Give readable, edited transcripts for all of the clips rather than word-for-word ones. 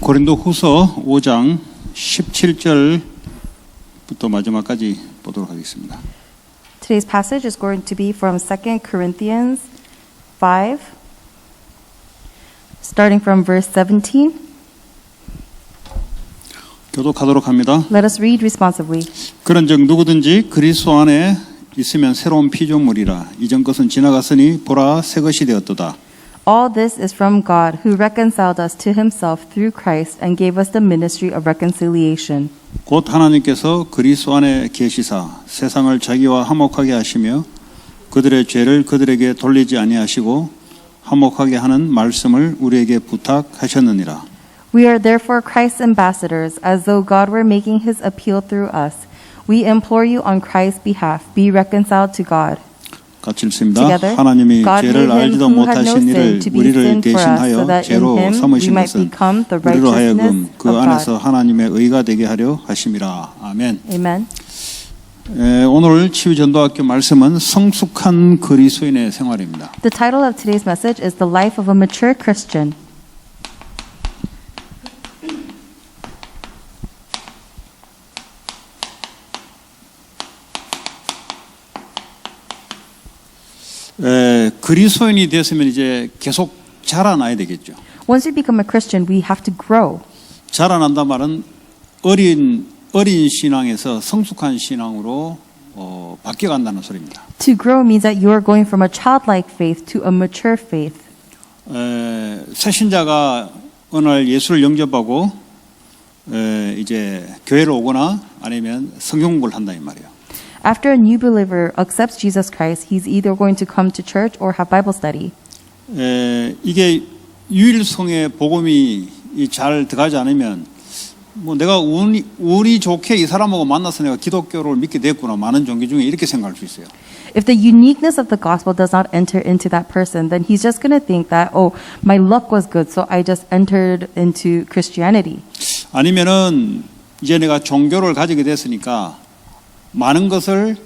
고린도후서 5장 17절부터 마지막까지 보도록 하겠습니다. Today's passage is going to be from 2 Corinthians 5, starting from verse 17. 교독하도록 합니다. Let us read responsively. 그런즉 누구든지 그리스도 안에 있으면 새로운 피조물이라. 이전 것은 지나갔으니 보라 새 것이 되었도다. All this is from God, who reconciled us to himself through Christ and gave us the ministry of reconciliation. 곧 하나님께서 그리스도 안에 계시사 세상을 자기와 화목하게 하시며 그들의 죄를 그들에게 돌리지 아니하시고 화목하게 하는 말씀을 우리에게 부탁하셨느니라. We are therefore Christ's ambassadors, as though God were making his appeal through us. We implore you on Christ's behalf, be reconciled to God. 같이 읽습니다. Together, 하나님이 God 죄를 made him 알지도 who had no 못하신 sin 이를 to be 우리를 sin for us, 대신하여 so that in 죄로 him we 삼으신 might 것은 become the 우리로 하여금 righteousness 그 of 안에서 God. 하나님의 의가 되게 하려 하심이라. 아멘. Amen. 오늘 치유전도학교 말씀은 성숙한 그리스도인의 생활입니다. The title of today's message is The Life of a Mature Christian. 그리스도인이 됐으면 이제 계속 자라나야 되겠죠. Once we become a Christian, we have to grow. 자라난다 말은 어린 신앙에서 성숙한 신앙으로 바뀌어간다는 소리입니다. To grow means that you are going from a childlike faith to a mature faith. 새신자가 어느 날 예수를 영접하고 이제 교회를 오거나 아니면 성경 공부를 한다 이 말이에요. After a new believer accepts Jesus Christ, he's either going to come to church or have Bible study. 이게 유일성의 복음이 잘 들어가지 않으면 뭐 내가 운이 좋게 이 사람하고 만나서 내가 기독교를 믿게 됐구나 많은 종교 중에 이렇게 생각할 수 있어요. If the uniqueness of the gospel does not enter into that person, then he's just going to think that, oh, my luck was good, so I just entered into Christianity. 아니면은 이제 내가 종교를 가지게 됐으니까 많은 것을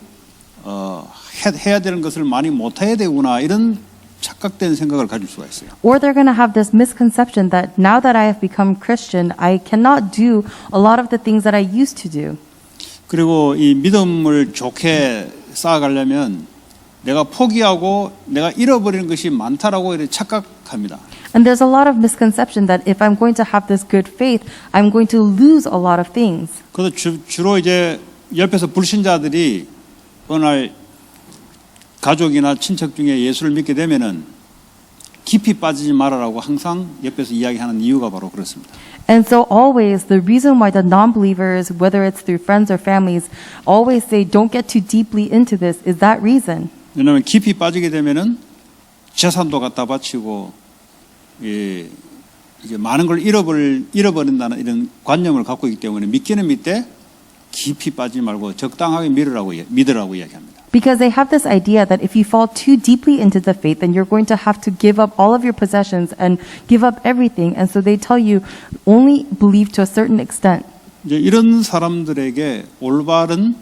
해야 되는 것을 많이 못 해야 되구나 이런 착각된 생각을 가질 수가 있어요. Or they're going to have this misconception that now that I have become Christian, I cannot do a lot of the things that I used to do. 그리고 이 믿음을 좋게 쌓아가려면 내가 포기하고 내가 잃어버리는 것이 많다라고 이렇게 착각합니다. And there's a lot of misconception that if I'm going to have this good faith, I'm going to lose a lot of things. 그래서 주로 이제 옆에서 불신자들이 어느 날 가족이나 친척 중에 예수를 믿게 되면은 깊이 빠지지 말아라고 항상 옆에서 이야기하는 이유가 바로 그렇습니다. And so always, the reason why the non-believers, whether it's through friends or families, always say don't get too deeply into this is that reason. 왜냐하면 깊이 빠지게 되면은 재산도 갖다 바치고 이제 많은 걸 잃어버린다는 이런 관념을 갖고 있기 때문에 믿기는 믿되 깊이 빠지지 말고 적당하게 믿으라고 이야기합니다. Because they have this idea that if you fall too deeply into the faith, then you're going to have to give up all of your possessions and give up everything. And so they tell you only believe to a certain extent. 이제 이런 사람들에게 올바른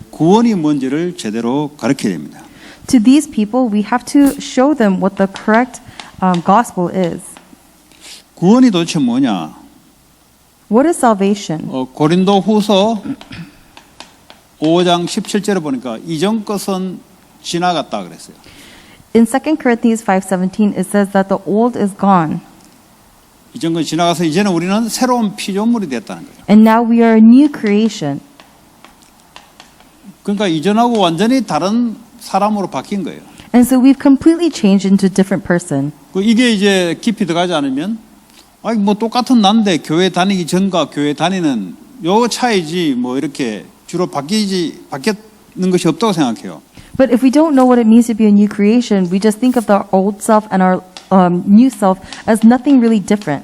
구원이 뭔지를 제대로 가르쳐야 됩니다. To these people, we have to show them what the correct gospel is. 구원이 도대체 뭐냐? What is salvation? 고린도후서 5장 17절에 보니까 이전 것은 지나갔다 그랬어요. In 2 Corinthians 5:17, it says that the old is gone. 이전 것이 지나가서 이제는 우리는 새로운 피조물이 됐다는 거예요. And now we are a new creation. 그러니까 이전하고 완전히 다른 사람으로 바뀐 거예요. And so we've completely changed into a different person. 이게 이제 깊이 들어가지 않으면 아니 뭐 똑같은 난데 교회 다니기 전과 교회 다니는 요 차이지 뭐 이렇게 주로 바뀌는 것이 없다고 생각해요. But if we don't know what it means to be a new creation, we just think of the old self and our new self as nothing really different.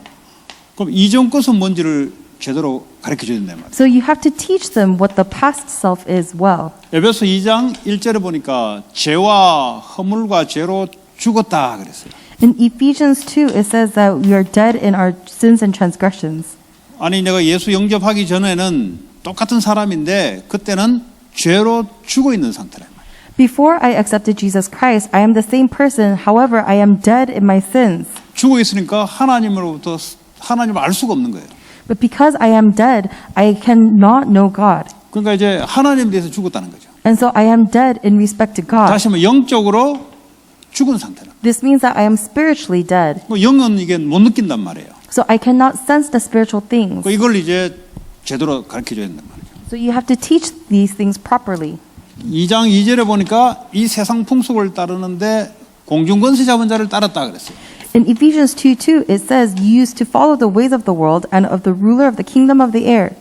그럼 이전 것은 뭔지를 제대로 가르쳐줘야 된단 말이에요. So you have to teach them what the past self is well. 에베소 2장 1절에 보니까 죄와 허물과 죄로 죽었다 그랬어요. In Ephesians 2, it says that we are dead in our sins and transgressions. 아니 내가 예수 영접하기 전에는 똑같은 사람인데 그때는 죄로 죽어 있는 상태란 말이에요. Before I accepted Jesus Christ, I am the same person. However, I am dead in my sins. 죽어 있으니까 하나님으로부터 하나님을 알 수가 없는 거예요. But because I am dead, I cannot know God. 그러니까 이제 하나님에 대해서 죽었다는 거죠. And so I am dead in respect to God. 다시 한번 영적으로 죽은 상태라. This means that I am spiritually dead. 뭐 영은 이게 못 느낀단 말이에요. So I cannot sense the spiritual things. 이걸 이제 제대로 가르쳐줘야 된단 말이죠. So you have to teach these things properly. 2장 2절에 보니까 이 세상 풍속을 따르는데 공중권세 잡은 자를 따랐다 그랬어요. In Ephesians 2:2, it says, "You used to follow the ways of the world and of the ruler of the kingdom of the air."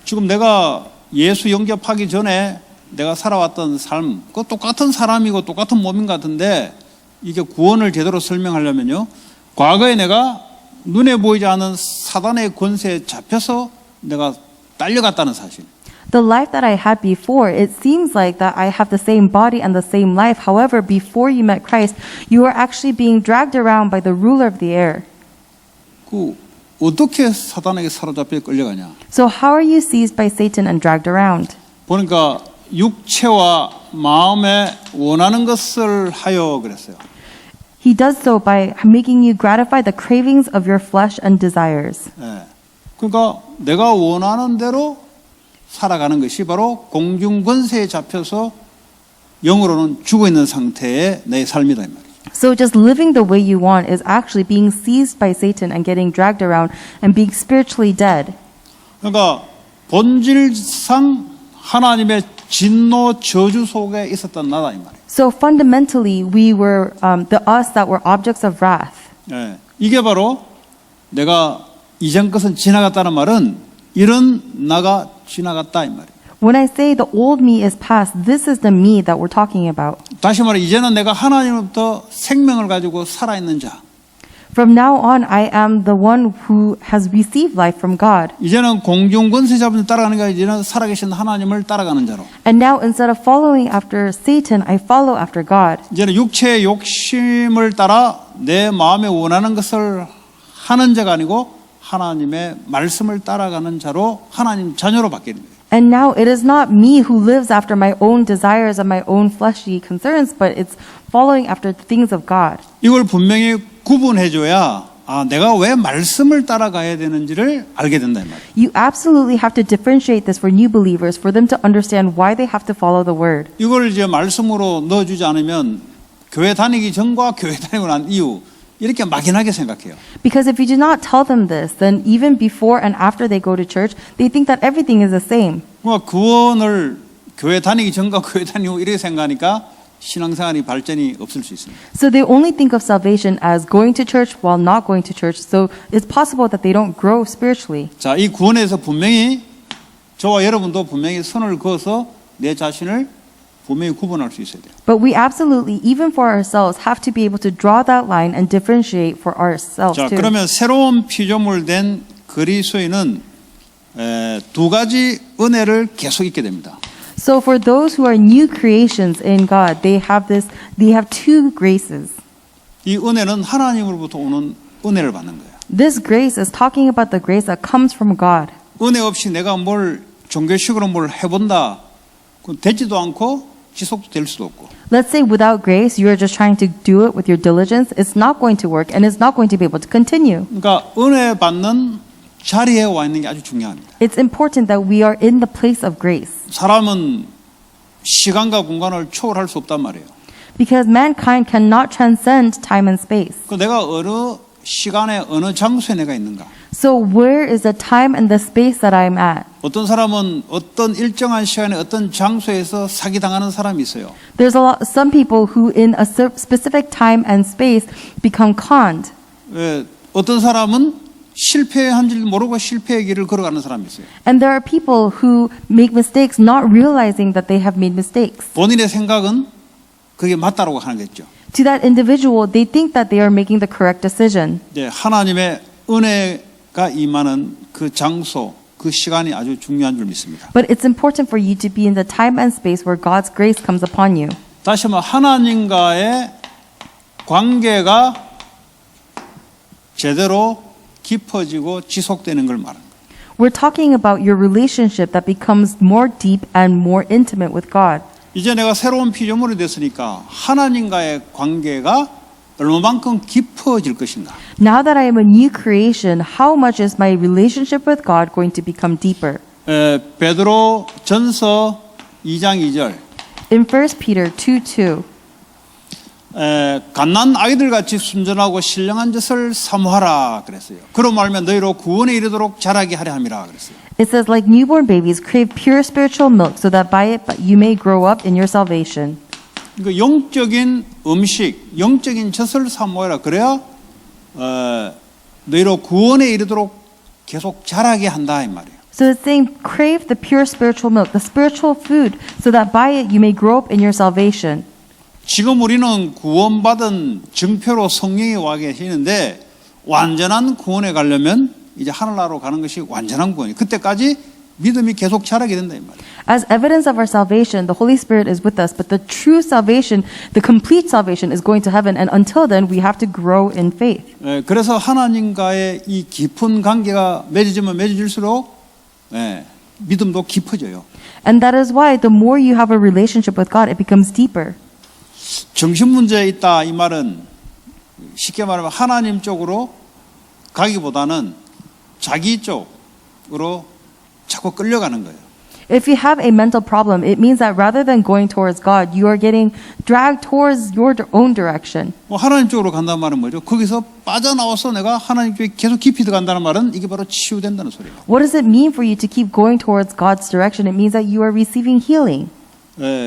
지금 내가 예수 영접하기 전에 내가 살아왔던 삶, 그 똑같은 사람이고 똑같은 몸인 것 같은데 이게 구원을 제대로 설명하려면요. 과거에 내가 눈에 보이지 않은 사단의 권세에 잡혀서 내가 딸려갔다는 사실. The life that I had before, it seems like that I have the same body and the same life. However, before you met Christ, you were actually being dragged around by the ruler of the air. 그 어떻게 사단에게 사로잡혀 끌려가냐? So how are you seized by Satan and dragged around? 보니까 육체와 마음에 원하는 것을 하여 그랬어요. He does so by making you gratify the cravings of your flesh and desires. 예. 그러니까 내가 원하는 대로 살아가는 것이 바로 공중권세에 잡혀서 영으로는 죽어 있는 상태의 내 삶이다 이 말이에요. So just living the way you want is actually being seized by Satan and getting dragged around and being spiritually dead. 그러니까 본질상 하나님의 진노 저주 속에 있었던 나다 이 말이에요. So fundamentally, we were the us that were objects of wrath. 예. 이게 바로 내가 이전 것은 지나갔다는 말은 이런 나가 지나갔다 이 말이에요. When I say the old me is past, this is the me that we're talking about. 다시 말해 이제는 내가 하나님으로부터 생명을 가지고 살아있는 자. From now on, I am the one who has received life from God. 이제는 공중권세 잡은 따라가는 게 아니라 이제는 살아계신 하나님을 따라가는 자로. And now, instead of following after Satan, I follow after God. 이제는 육체의 욕심을 따라 내 마음에 원하는 것을 하는 자가 아니고 하나님의 말씀을 따라가는 자로 하나님 자녀로 바뀌는 거예요. And now it is not me who lives after my own desires and my own fleshly concerns, but it's following after the things of God. 이걸 분명히 구분해줘야 내가 왜 말씀을 따라가야 되는지를 알게 된다 이 말이에요. You absolutely have to differentiate this for new believers, for them to understand why they have to follow the word. 이걸 이제 말씀으로 넣어주지 않으면 교회 다니기 전과 교회 다니고 난 이후 이렇게 막연하게 생각해요. Because if you do not tell them this, then even before and after they go to church, they think that everything is the same. 구원을 교회 다니기 전과 교회 다니고 이렇게 생각하니까 신앙생활이 발전이 없을 수 있습니다. So they only think of salvation as going to church while not going to church. So it's possible that they don't grow spiritually. 자, 이 구원에서 분명히 저와 여러분도 분명히 선을 그어서 내 자신을 분명히 구분할 수 있어야 돼요. But we absolutely, even for ourselves, have to be able to draw that line and differentiate for ourselves 자, too. 그러면 새로운 피조물 된 그리스도인은 두 가지 은혜를 계속 있게 됩니다. So for those who are new creations in God, they have two graces. 이 은혜는 하나님으로부터 오는 은혜를 받는 거예요. This grace is talking about the grace that comes from God. 은혜 없이 내가 뭘 종교식으로 뭘 해본다, 그건 되지도 않고 지속도 될 수도 없고. Let's say without grace, you are just trying to do it with your diligence. It's not going to work and it's not going to be able to continue. 그러니까 은혜 받는 자리에 와 있는 게 아주 중요합니다. It's important that we are in the place of grace. 사람은 시간과 공간을 초월할 수 없단 말이에요. Because mankind cannot transcend time and space. 그 내가 어느 시간에 어느 장소에 내가 있는가? So where is the time and the space that I'm at? 어떤 사람은 어떤 일정한 시간에 어떤 장소에서 사기당하는 사람이 있어요. There's some people who in a specific time and space become conned. 어떤 사람은 실패한 줄 모르고 실패의 길을 걸어가는 사람이 있어요. And there are people who make mistakes not realizing that they have made mistakes. 본인의 생각은 그게 맞다라고 하는 거죠. To that individual, they think that they are making the correct decision. 이제 하나님의 은혜가 임하는 그 장소, 그 시간이 아주 중요한 줄 믿습니다. But it's important for you to be in the time and space where God's grace comes upon you. 다시 한번 하나님과의 관계가 제대로 깊어지고 지속되는 걸 말합니다. We're talking about your relationship that becomes more deep and more intimate with God. 이제 내가 새로운 피조물이 됐으니까 하나님과의 관계가 얼마만큼 깊어질 것인가? Now that I am a new creation, how much is my relationship with God going to become deeper? 베드로 전서 2장 2절. In 1 Peter 2:2, 갓난 아이들 같이 순전하고 신령한 것을 사모하라 그랬어요. 그로 말하면 너희로 구원에 이르도록 자라게 하려 함이라 그랬어요. it says, like newborn babies, crave pure spiritual milk so that by it you may grow up in your salvation. 그 영적인 음식, 영적인 젖을 사모해라. 그래야 너희로 구원에 이르도록 계속 자라게 한다 이 말이에요. So it's saying, crave the pure spiritual milk, the spiritual food, so that by it you may grow up in your salvation. 지금 우리는 구원받은 증표로 성령이 와 계시는데 완전한 구원에 가려면 이제 하늘나라로 가는 것이 완전한 구원이에요. 그때까지 믿음이 계속 자라게 된다 이 말이에요. As evidence of our salvation, the Holy Spirit is with us, but the true salvation, the complete salvation is going to heaven, and until then we have to grow in faith. 그래서 하나님과의 이 깊은 관계가 맺어지면 맺어질수록 믿음도 깊어져요. And that is why the more you have a relationship with God, it becomes deeper. 정신 문제에 있다 이 말은 쉽게 말하면 하나님 쪽으로 가기보다는 자기 쪽으로 자꾸 끌려가는 거예요. If you have a mental problem, it means that rather than going towards God, you are getting dragged towards your own direction. 하나님 쪽으로 간다는 말은 뭐죠? 거기서 빠져나와서 내가 하나님 쪽에 계속 깊이 들어간다는 말은 이게 바로 치유된다는 소리예요. What does it mean for you to keep going towards God's direction? It means that you are receiving healing.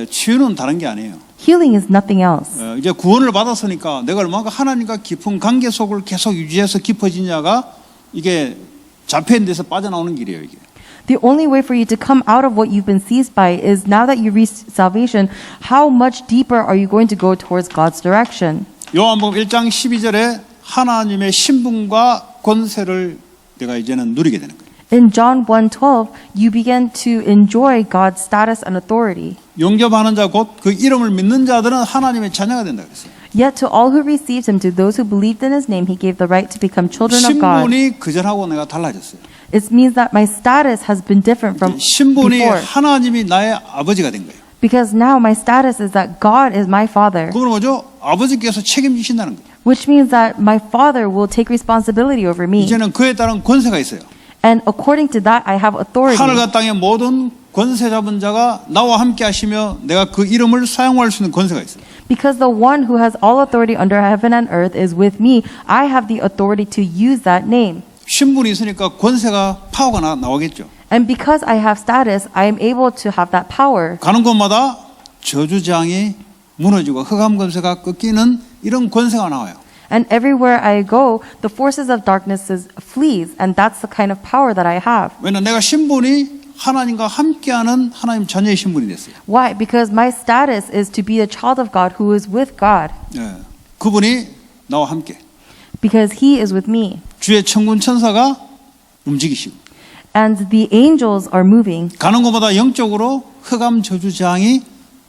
치유는 다른 게 아니에요. Healing is nothing else. 이제 구원을 받았으니까 내가 얼마나 하나님과 깊은 관계 속을 계속 유지해서 깊어지냐가 이게 잡혀있는 데서 빠져나오는 길이에요. 이게. The only way for you to come out of what you've been seized by is now that you reach salvation, how much deeper are you going to go towards God's direction? 요한복음 1장 12절에 하나님의 신분과 권세를 내가 이제는 누리게 되는 거예요. In John 1:12, you begin to enjoy God's status and authority. 영접하는 자 곧 그 이름을 믿는 자들은 하나님의 자녀가 된다 그랬어요. Yet to all who received him, to those who believed in his name, he gave the right to become children of God. 신분이 그전하고 내가 달라졌어요. It means that my status has been different from 신분이 before. 하나님이 나의 아버지가 된 거예요. Because now my status is that God is my father. 그건 뭐죠? 아버지께서 책임지신다는 거예요. Which means that my father will take responsibility over me. 이제는 그에 따른 권세가 있어요. And according to that, I have authority. 하늘과 땅의 모든 권세 잡은 자가 나와 함께 하시며 내가 그 이름을 사용할 수 있는 권세가 있어요. Because the one who has all authority under heaven and earth is with me, I have the authority to use that name. 신분이 있으니까 권세가 파워가 나오겠죠. And because I have status, I am able to have that power. 가는 곳마다 저주장이 무너지고 흑암 권세가 꺾이는 이런 권세가 나와요. And everywhere I go, the forces of darkness flees, and that's the kind of power that I have. 왜냐면 내가 신분이 하나님과 함께하는 하나님 자녀의 신분이 됐어요. Why? Because my status is to be a child of God who is with God. 그분이 나와 함께. Because He is with me. 주의 천군 천사가 움직이시고. And the angels are moving. 가는 곳마다 영적으로 흑암 저주장이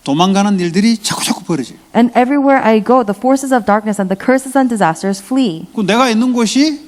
도망가는 일들이 자꾸 벌어져요. And everywhere I go, the forces of darkness and the curses and disasters flee. 내가 있는 곳이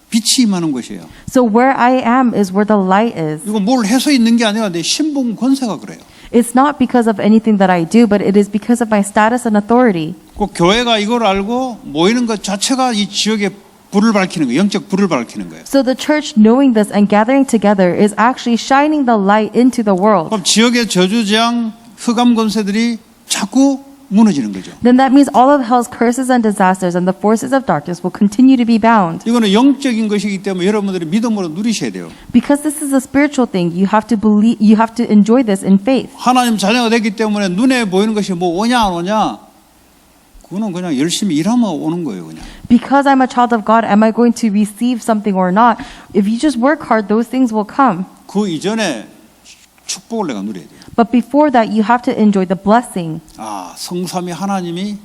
빛이 임하는 곳이에요. So where I am is where the light is. 이거 뭘 해서 있는 게 아니라 내 신분 권세가 그래요. It's not because of anything that I do, but it is because of my status and authority. 꼭 교회가 이걸 알고 모이는 것 자체가 이 지역에 불을 밝히는 거예요. 영적 불을 밝히는 거예요. So the church knowing this and gathering together is actually shining the light into the world. 그럼 지역의 저주장 흑암 권세들이 자꾸 무너지는 거죠. Then that means all of hell's curses and disasters and the forces of darkness will continue to be bound. 이거는 영적인 것이기 때문에 여러분들이 믿음으로 누리셔야 돼요. Because this is a spiritual thing, you have to believe, you have to enjoy this in faith. 하나님 자녀가 됐기 때문에 눈에 보이는 것이 뭐 오냐 안 오냐 그거는 그냥 열심히 일하면 오는 거예요, 그냥. Because I'm a child of God, am I going to receive something or not? If you just work hard, those things will come. 그 이전에 축복을 내가 누려야 돼요. But before that, you have to enjoy the blessing. 성삼위 하나님이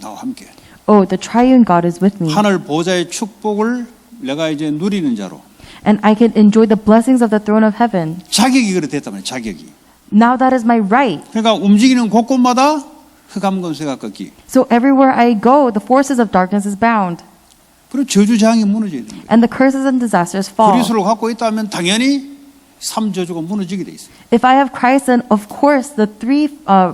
나와 함께. Oh, the triune God is with me. 하늘 보좌의 축복을 내가 이제 누리는 자로. And I can enjoy the blessings of the throne of heaven. 자격이 그래 됐단 말이에요. 자격이. Now that is my right. 그러니까 움직이는 곳곳마다 흑암 권세가 꺾기. So everywhere I go, the forces of darkness is bound. 그리고 저주장이 무너져야 됩니다. And the curses and disasters fall. 그리스도를 갖고 있다면 당연히 삼저주가 무너지게 돼 있어요. If I have Christ, then of course the three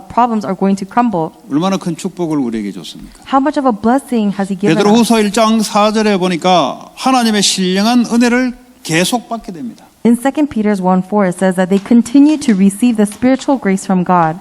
problems are going to crumble. 얼마나 큰 축복을 우리에게 줬습니까? How much of a blessing has He given us? 베드로후서 1장 4절에 보니까 하나님의 신령한 은혜를 계속 받게 됩니다. In 2 Peter 1:4 it says that they continue to receive the spiritual grace from God.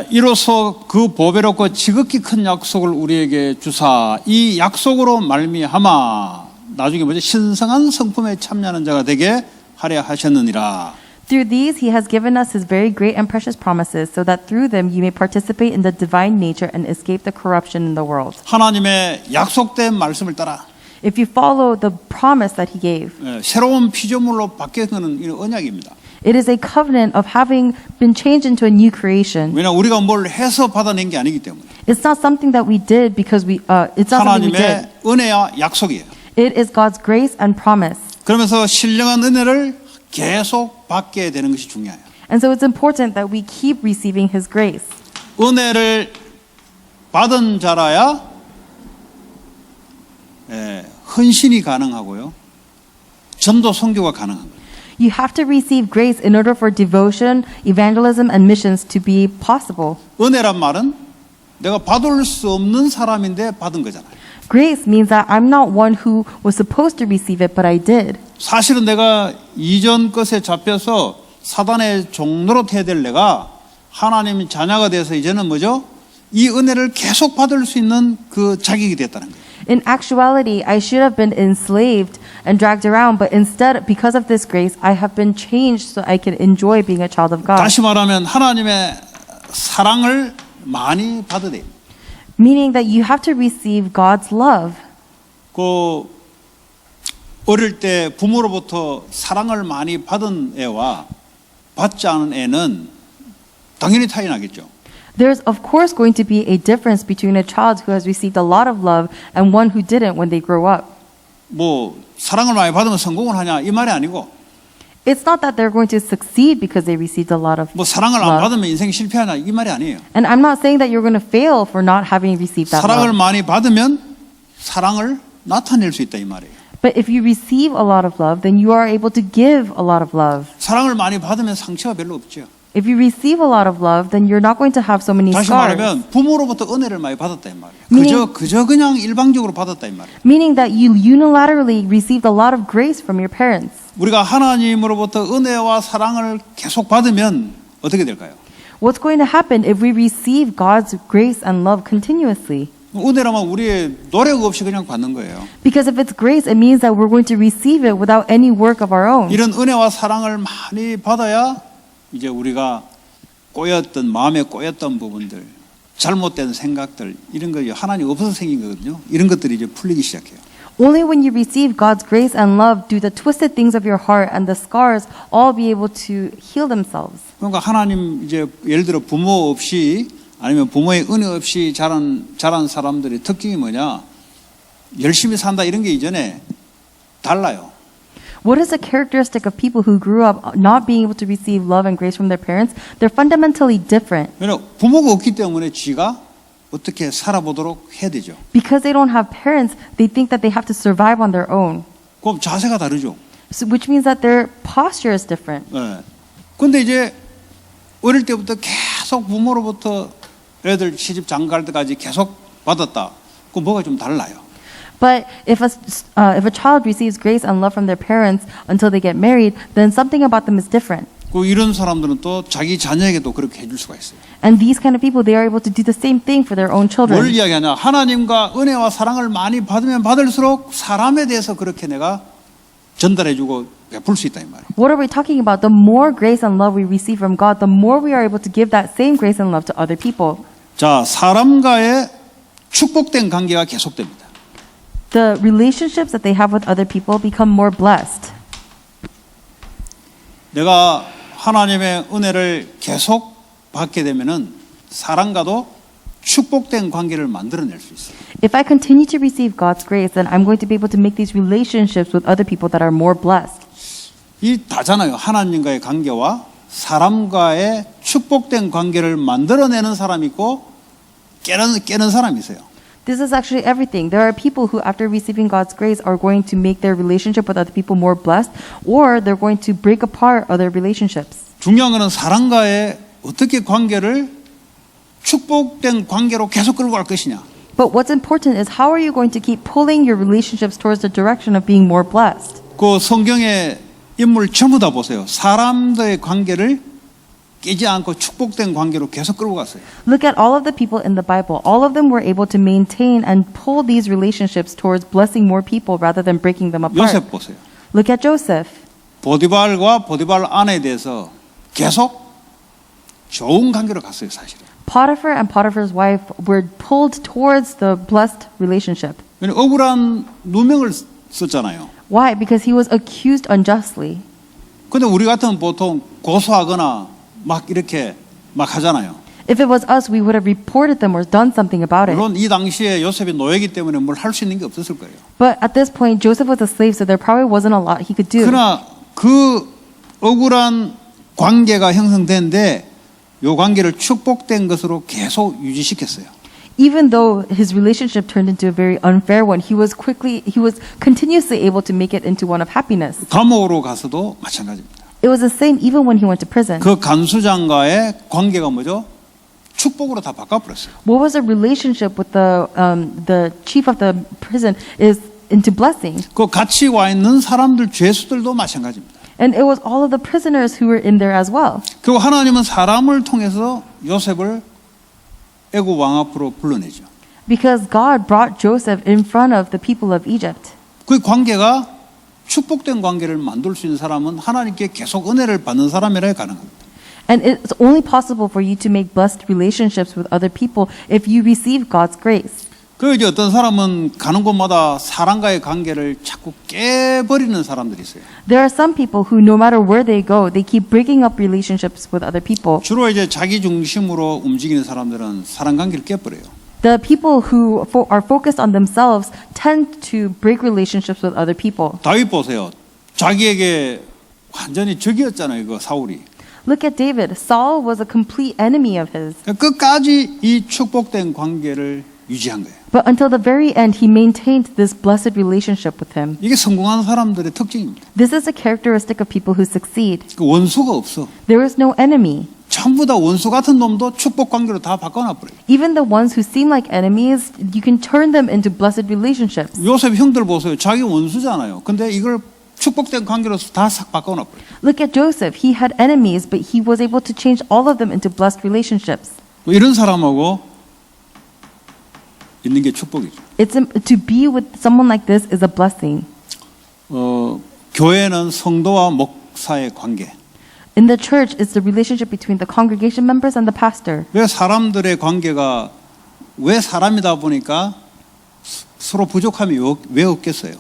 이로써 그 보배롭고 지극히 큰 약속을 우리에게 주사 이 약속으로 말미암아 나중에 뭐죠? 신성한 성품에 참여하는 자가 되게 하려 하셨느니라. Through these he has given us his very great and precious promises, so that through them you may participate in the divine nature and escape the corruption in the world. 하나님의 약속된 말씀을 따라 If you follow the promise that he gave, 새로운 피조물로 바뀌는 이런 언약입니다. it is a covenant of having been changed into a new creation. 왜냐하면 우리가 뭘 해서 받아낸 게 아니기 때문에 It's not something that we did because it's not something we did. 하나님의 은혜와 약속이에요. It is God's grace and promise. 그러면서 신령한 은혜를 계속 받게 되는 것이 중요해요. And so it's important that we keep receiving his grace. 은혜를 받은 자라야 헌신이 가능하고요. 전도 선교가 가능한 거예요. You have to receive grace in order for devotion, evangelism, and missions to be possible. 은혜란 말은 내가 받을 수 없는 사람인데 받은 거잖아요. Grace means that I'm not one who was supposed to receive it, but I did. 사실은 내가 이전 것에 잡혀서 사단의 종로로 돼야 될 내가 하나님의 자녀가 돼서 이제는 뭐죠? 이 은혜를 계속 받을 수 있는 그 자격이 됐다는 거예요. In actuality, I should have been enslaved and dragged around, but instead, because of this grace, I have been changed so I can enjoy being a child of God. 다시 말하면 하나님의 사랑을 많이 받아야 돼요. Meaning that you have to receive God's love. 그 어릴 때 부모로부터 사랑을 많이 받은 애와 받지 않은 애는 당연히 차이 나겠죠. There's of course going to be a difference between a child who has received a lot of love and one who didn't when they grow up. 뭐 사랑을 많이 받으면 성공을 하냐 이 말이 아니고 It's not that they're going to succeed because they received a lot of 뭐 사랑을 안 love. 받으면 인생 실패하냐 이 말이 아니에요. And I'm not saying that you're going to fail for not having received that 사랑을 love. 많이 받으면 사랑을 나타낼 수 있다 이 말이에요. But if you receive a lot of love, then you are able to give a lot of love. 사랑을 많이 받으면 상처가 별로 없죠. If you receive a lot of love, then you're not going to have so many 다시 scars. 말하면 부모로부터 은혜를 많이 받았다 이 말이에요. 그저 그냥 일방적으로 받았다 이 말이에요. Meaning that you unilaterally received a lot of grace from your parents. 우리가 하나님으로부터 은혜와 사랑을 계속 받으면 어떻게 될까요? What's going to happen if we receive God's grace and love continuously? 은혜라면 우리의 노력 없이 그냥 받는 거예요. Because if it's grace, it means that we're going to receive it without any work of our own. 이런 은혜와 사랑을 많이 받아야 이제 우리가 꼬였던 마음에 꼬였던 부분들, 잘못된 생각들 이런 거 하나님 없어서 생긴 거거든요. 이런 것들이 이제 풀리기 시작해요. Only when you receive God's grace and love do the twisted things of your heart and the scars all be able to heal themselves. 그러니까 하나님 이제 예를 들어 부모 없이 아니면 부모의 은혜 없이 자란 사람들의 특징이 뭐냐? 열심히 산다 이런 게 이전에 달라요. What is the characteristic of people who grew up not being able to receive love and grace from their parents? They're fundamentally different. 왜냐면 부모가 없기 때문에 쥐가 어떻게 살아보도록 해야 되죠. Because they don't have parents, they think that they have to survive on their own. 그럼 자세가 다르죠. So, which means that their posture is different. 근데 이제 어릴 때부터 계속 부모로부터 애들 시집 장가갈 때까지 계속 받았다. 그럼 뭐가 좀 달라요. But if a child receives grace and love from their parents until they get married, then something about them is different. 그 이런 사람들은 또 자기 자녀에게도 그렇게 해줄 수가 있어요. And these kind of people, they are able to do the same thing for their own 뭘 children. 이야기하냐? 하나님과 은혜와 사랑을 많이 받으면 받을수록 사람에 대해서 그렇게 내가 전달해주고 베풀 수 있다 이 말이에요. What are we talking about? The more grace and love we receive from God, the more we are able to give that same grace and love to other people. 자, 사람과의 축복된 관계가 계속됩니다. The relationships that they have with other people become more blessed. 내가 하나님의 은혜를 계속 받게 되면은 사람과도 축복된 관계를 만들어낼 수 있어요. If I continue to receive God's grace, then I'm going to be able to make these relationships with other people that are more blessed. 이 다잖아요. 하나님과의 관계와 사람과의 축복된 관계를 만들어내는 사람이 있고 깨는 사람이 있어요. This is actually everything. There are people who, after receiving God's grace, are going to make their relationship with other people more blessed, or they're going to break apart other relationships. 중요한 것은 사람과의 어떻게 관계를 축복된 관계로 계속 끌고 갈 것이냐. But what's important is how are you going to keep pulling your relationships towards the direction of being more blessed? 그 성경의 인물 전부 다 보세요. 사람들의 관계를 깨지 않고 축복된 관계로 계속 끌고 갔어요. Look at all of the people in the Bible. All of them were able to maintain and pull these relationships towards blessing more people rather than breaking them apart. 요셉 보세요. Look at Joseph. 보디발과 보디발 아내에 대해서 계속 좋은 관계로 갔어요, 사실은. Potiphar and Potiphar's wife were pulled towards the blessed relationship. 왜냐면 억울한 누명을 썼잖아요. Why? Because he was accused unjustly. 근데 우리 같으면 보통 고소하거나 막 이렇게 막 하잖아요. If it was us, we would have reported them or done something about it. 물론 이 당시에 요셉이 노예이기 때문에 뭘 할 수 있는 게 없었을 거예요. But at this point, Joseph was a slave, so there probably wasn't a lot he could do. 그러나 그 억울한 관계가 형성된데 이 관계를 축복된 것으로 계속 유지시켰어요. Even though his relationship turned into a very unfair one, he was continuously able to make it into one of happiness. 감옥으로 가서도 마찬가지입니다. It was the same even when he went to prison. 그 간수장과의 관계가 뭐죠? 축복으로 다 바꿔버렸어요. What was the relationship with the chief of the prison is into blessing. 그 같이 와 있는 사람들 죄수들도 마찬가지입니다. And it was all of the prisoners who were in there as well. 그리고 하나님은 사람을 통해서 요셉을 애굽 왕 앞으로 불러내죠. Because God brought Joseph in front of the people of Egypt. 그 관계가 축복된 관계를 만들 수 있는 사람은 하나님께 계속 은혜를 받는 사람이라야 가능합니다. And it's only possible for you to make blessed relationships with other people if you receive God's grace. 그 이제 어떤 사람은 가는 곳마다 사람과의 관계를 자꾸 깨버리는 사람들이 있어요. There are some people who, no matter where they go, they keep breaking up relationships with other people. 주로 이제 자기 중심으로 움직이는 사람들은 사람 관계를 깨버려요. The people who are focused on themselves tend to break relationships with other people. 다윗 보세요. 자기에게 완전히 적이었잖아요. 그 사울이. Look at David. Saul was a complete enemy of his. 끝까지 이 축복된 관계를 유지한 거예요. But until the very end, he maintained this blessed relationship with him. 이게 성공하는 사람들의 특징입니다. This is a characteristic of people who succeed. 그 원수가 없어. There is no enemy. 전부 다 원수 같은 놈도 축복 관계로 다 바꿔놔버려요. Even the ones who seem like enemies, you can turn them into blessed relationships. 요셉 형들 보세요. 자기 원수잖아요. 근데 이걸 축복된 관계로 다 싹 바꿔놔버려요. Look at Joseph. He had enemies, but he was able to change all of them into blessed relationships. 뭐 이런 사람하고 있는 게 축복이죠. To be with someone like this is a blessing. 교회는 성도와 목사의 관계. In the church, it's the relationship between the congregation members and the pastor. 왜 사람들의 관계가 왜 사람이다 보니까 서로 부족함이 왜 없겠어요?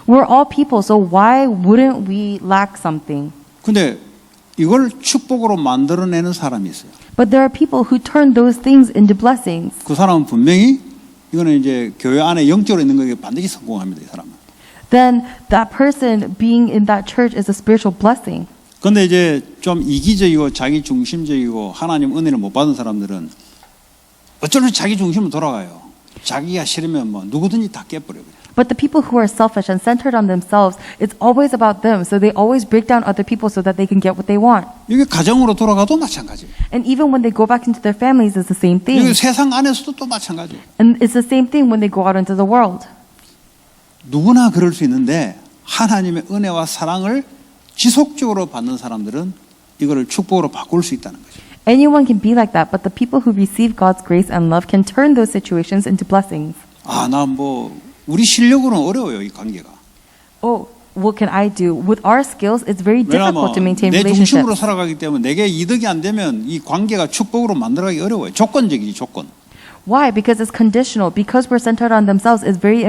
We're all people, so why wouldn't we lack something? 근데 이걸 축복으로 만들어내는 사람이 있어요. But there are people who turn those things into blessings. 그 사람은 분명히 이거는 이제 교회 안에 영적으로 있는 거에 반드시 성공합니다. 이 사람은. Then that person being in that church is a spiritual blessing. 근데 이제 좀 이기적이고 자기 중심적이고 하나님 은혜를 못 받은 사람들은 어쩔 수 자기 중심으로 돌아가요. 자기가 싫으면 뭐 누구든지 다 깨버려요. But the people who are selfish and centered on themselves, it's always about them. So they always break down other people so that they can get what they want. 이게 가정으로 돌아가도 마찬가지예요. And even when they go back into their families, it's the same thing. 이게 세상 안에서도 또 마찬가지예요. And it's the same thing when they go out into the world. 누구나 그럴 수 있는데 하나님의 은혜와 사랑을 지속적으로 받는 사람들은 이거를 축복으로 바꿀 수 있다는 거죠. Anyone can be like that, but the people who receive God's grace and love can turn those situations into blessings. 아, 나 뭐 우리 실력으로는 어려워요, 이 관계가. Oh, what can I do? With our skills, it's very difficult to 왜냐하면 maintain 내 중심으로 relationships. 살아가기 때문에 내게 이득이 안 되면 이 관계가 축복으로 만들어가기 어려워요. 조건적이지, 조건. Why? Because it's conditional. Because we're centered on themselves, it's very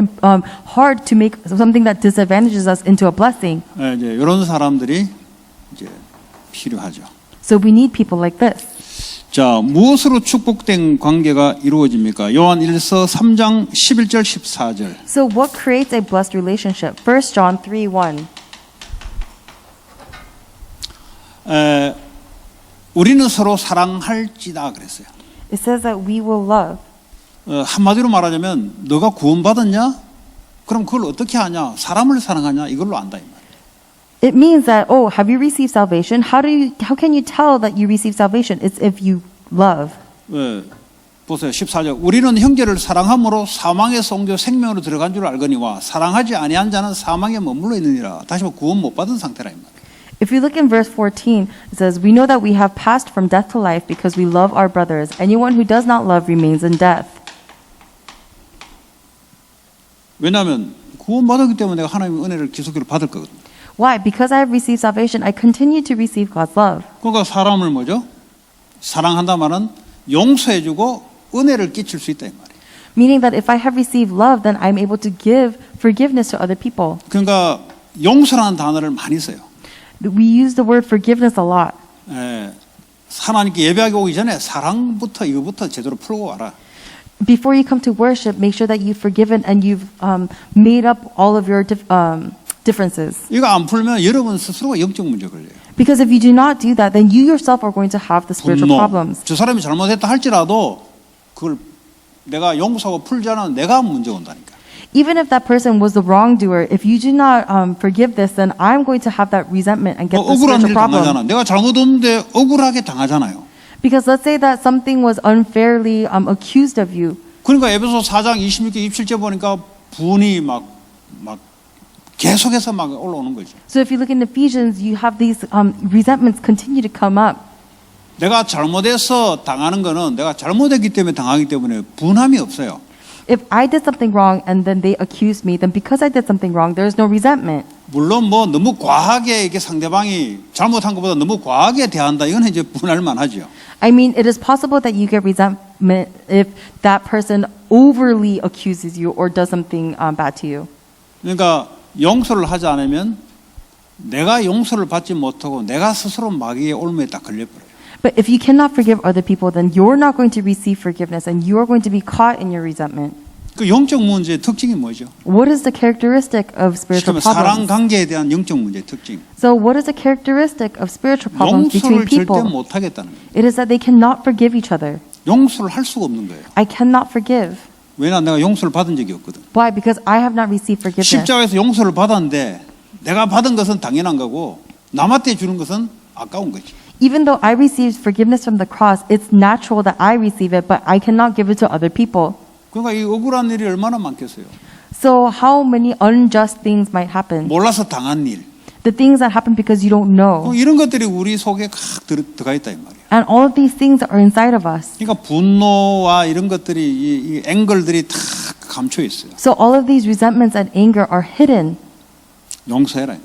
hard to make something that disadvantages us into a blessing. 네, 이제 이런 사람들이 이제 필요하죠. So we need people like this. 자, 무엇으로 축복된 관계가 이루어집니까? 요한 1서 3장 11절 14절. So what creates a blessed relationship? 1 John 3:1. 우리는 서로 사랑할지다 그랬어요. It says that we will love. 한마디로 말하자면 너가 구원받았냐? 그럼 그걸 어떻게 하냐? 사람을 사랑하냐? 이걸로 안다 이 말이에요. It means that, oh, have you received salvation? How can you tell that you received salvation? It's if you love. 보세요. 14절. 우리는 형제를 사랑함으로 사망에서 옮겨 생명으로 들어간 줄 알거니와 사랑하지 아니한 자는 사망에 머물러 있느니라. 다시 말해 구원 못 받은 상태라 이 말이에요. If you look in verse 14, it says, we know that we have passed from death to life because we love our brothers. Anyone who does not love remains in death. 왜냐하면 구원받았기 때문에 내가 하나님의 은혜를 계속적으로 받을 거거든요. Why? Because I have received salvation, I continue to receive God's love. 그러니까 사람을 뭐죠? 사랑한다 말은 용서해주고 은혜를 끼칠 수 있다 이 말이에요. Meaning that if I have received love, then I'm able to give forgiveness to other people. 그러니까 용서라는 단어를 많이 써요. We use the word forgiveness a lot. 하나님께 예배하기 오기 전에 사랑부터 이거부터 제대로 풀고 와라. Before you come to worship, make sure that you've forgiven and you've made up all of your differences. 이거 안 풀면 여러분 스스로가 영적 문제 걸려요. Because if you do not do that, then you yourself are going to have the spiritual 분노. problems. 저 사람이 잘못했다 할지라도 그걸 내가 용서하고 풀지 않으면 내가 문제가 온다니까. Even if that person was the wrongdoer, if you do not forgive this, then I'm going to have that resentment and get the 억울한 spiritual 일 problem. 당하잖아. 내가 잘못 없는데 억울하게 당하잖아요. Because let's say that something was unfairly accused of you. 그러니까 에베소 4장 26절 27절 보니까 분이 막 계속해서 막 올라오는 거죠. So if you look in Ephesians, you have these resentments continue to come up. 내가 잘못해서 당하는 거는 내가 잘못했기 때문에 당하기 때문에 분함이 없어요. If I did something wrong and then they accused me, then because I did something wrong, there is no resentment. 물론 뭐 너무 과하게 이게 상대방이 잘못한 것보다 너무 과하게 대한다. 이건 이제 분할 만하죠. I mean, it is possible that you get resentment if that person overly accuses you or does something bad to you. 그러니까 용서를 하지 않으면 내가 용서를 받지 못하고 내가 스스로 마귀의 올무에 딱 걸려버려요. But if you cannot forgive other people, then you're not going to receive forgiveness and you are going to be caught in your resentment. 그 영적 문제의 특징이 뭐죠? What is the characteristic of spiritual 그러면 사랑 problems? 관계에 대한 영적 문제의 특징. So what is the characteristic of spiritual problems between 용서를 절대 people? 못 하겠다는 거예요. It is that they cannot forgive each other. 용서를 할 수가 없는 거예요. I cannot forgive. 왜냐 내가 용서를 받은 적이 없거든. Why? Because I have not received forgiveness. 십자가에서 용서를 받았는데 내가 받은 것은 당연한 거고 남한테 주는 것은 아까운 거지. Even though I received forgiveness from the cross, it's natural that I receive it, but I cannot give it to other people. 그러니까 이 억울한 일이 얼마나 많겠어요. So how many unjust things might happen? 몰라서 당한 일. The things that happen because you don't know. 이런 것들이 우리 속에 각 들어가 있다 이 말이에요. And all of these things are inside of us. 그러니까 분노와 이런 것들이 이 앵글들이 다 감춰 있어요. So all of these resentments and anger are hidden. 용서해라.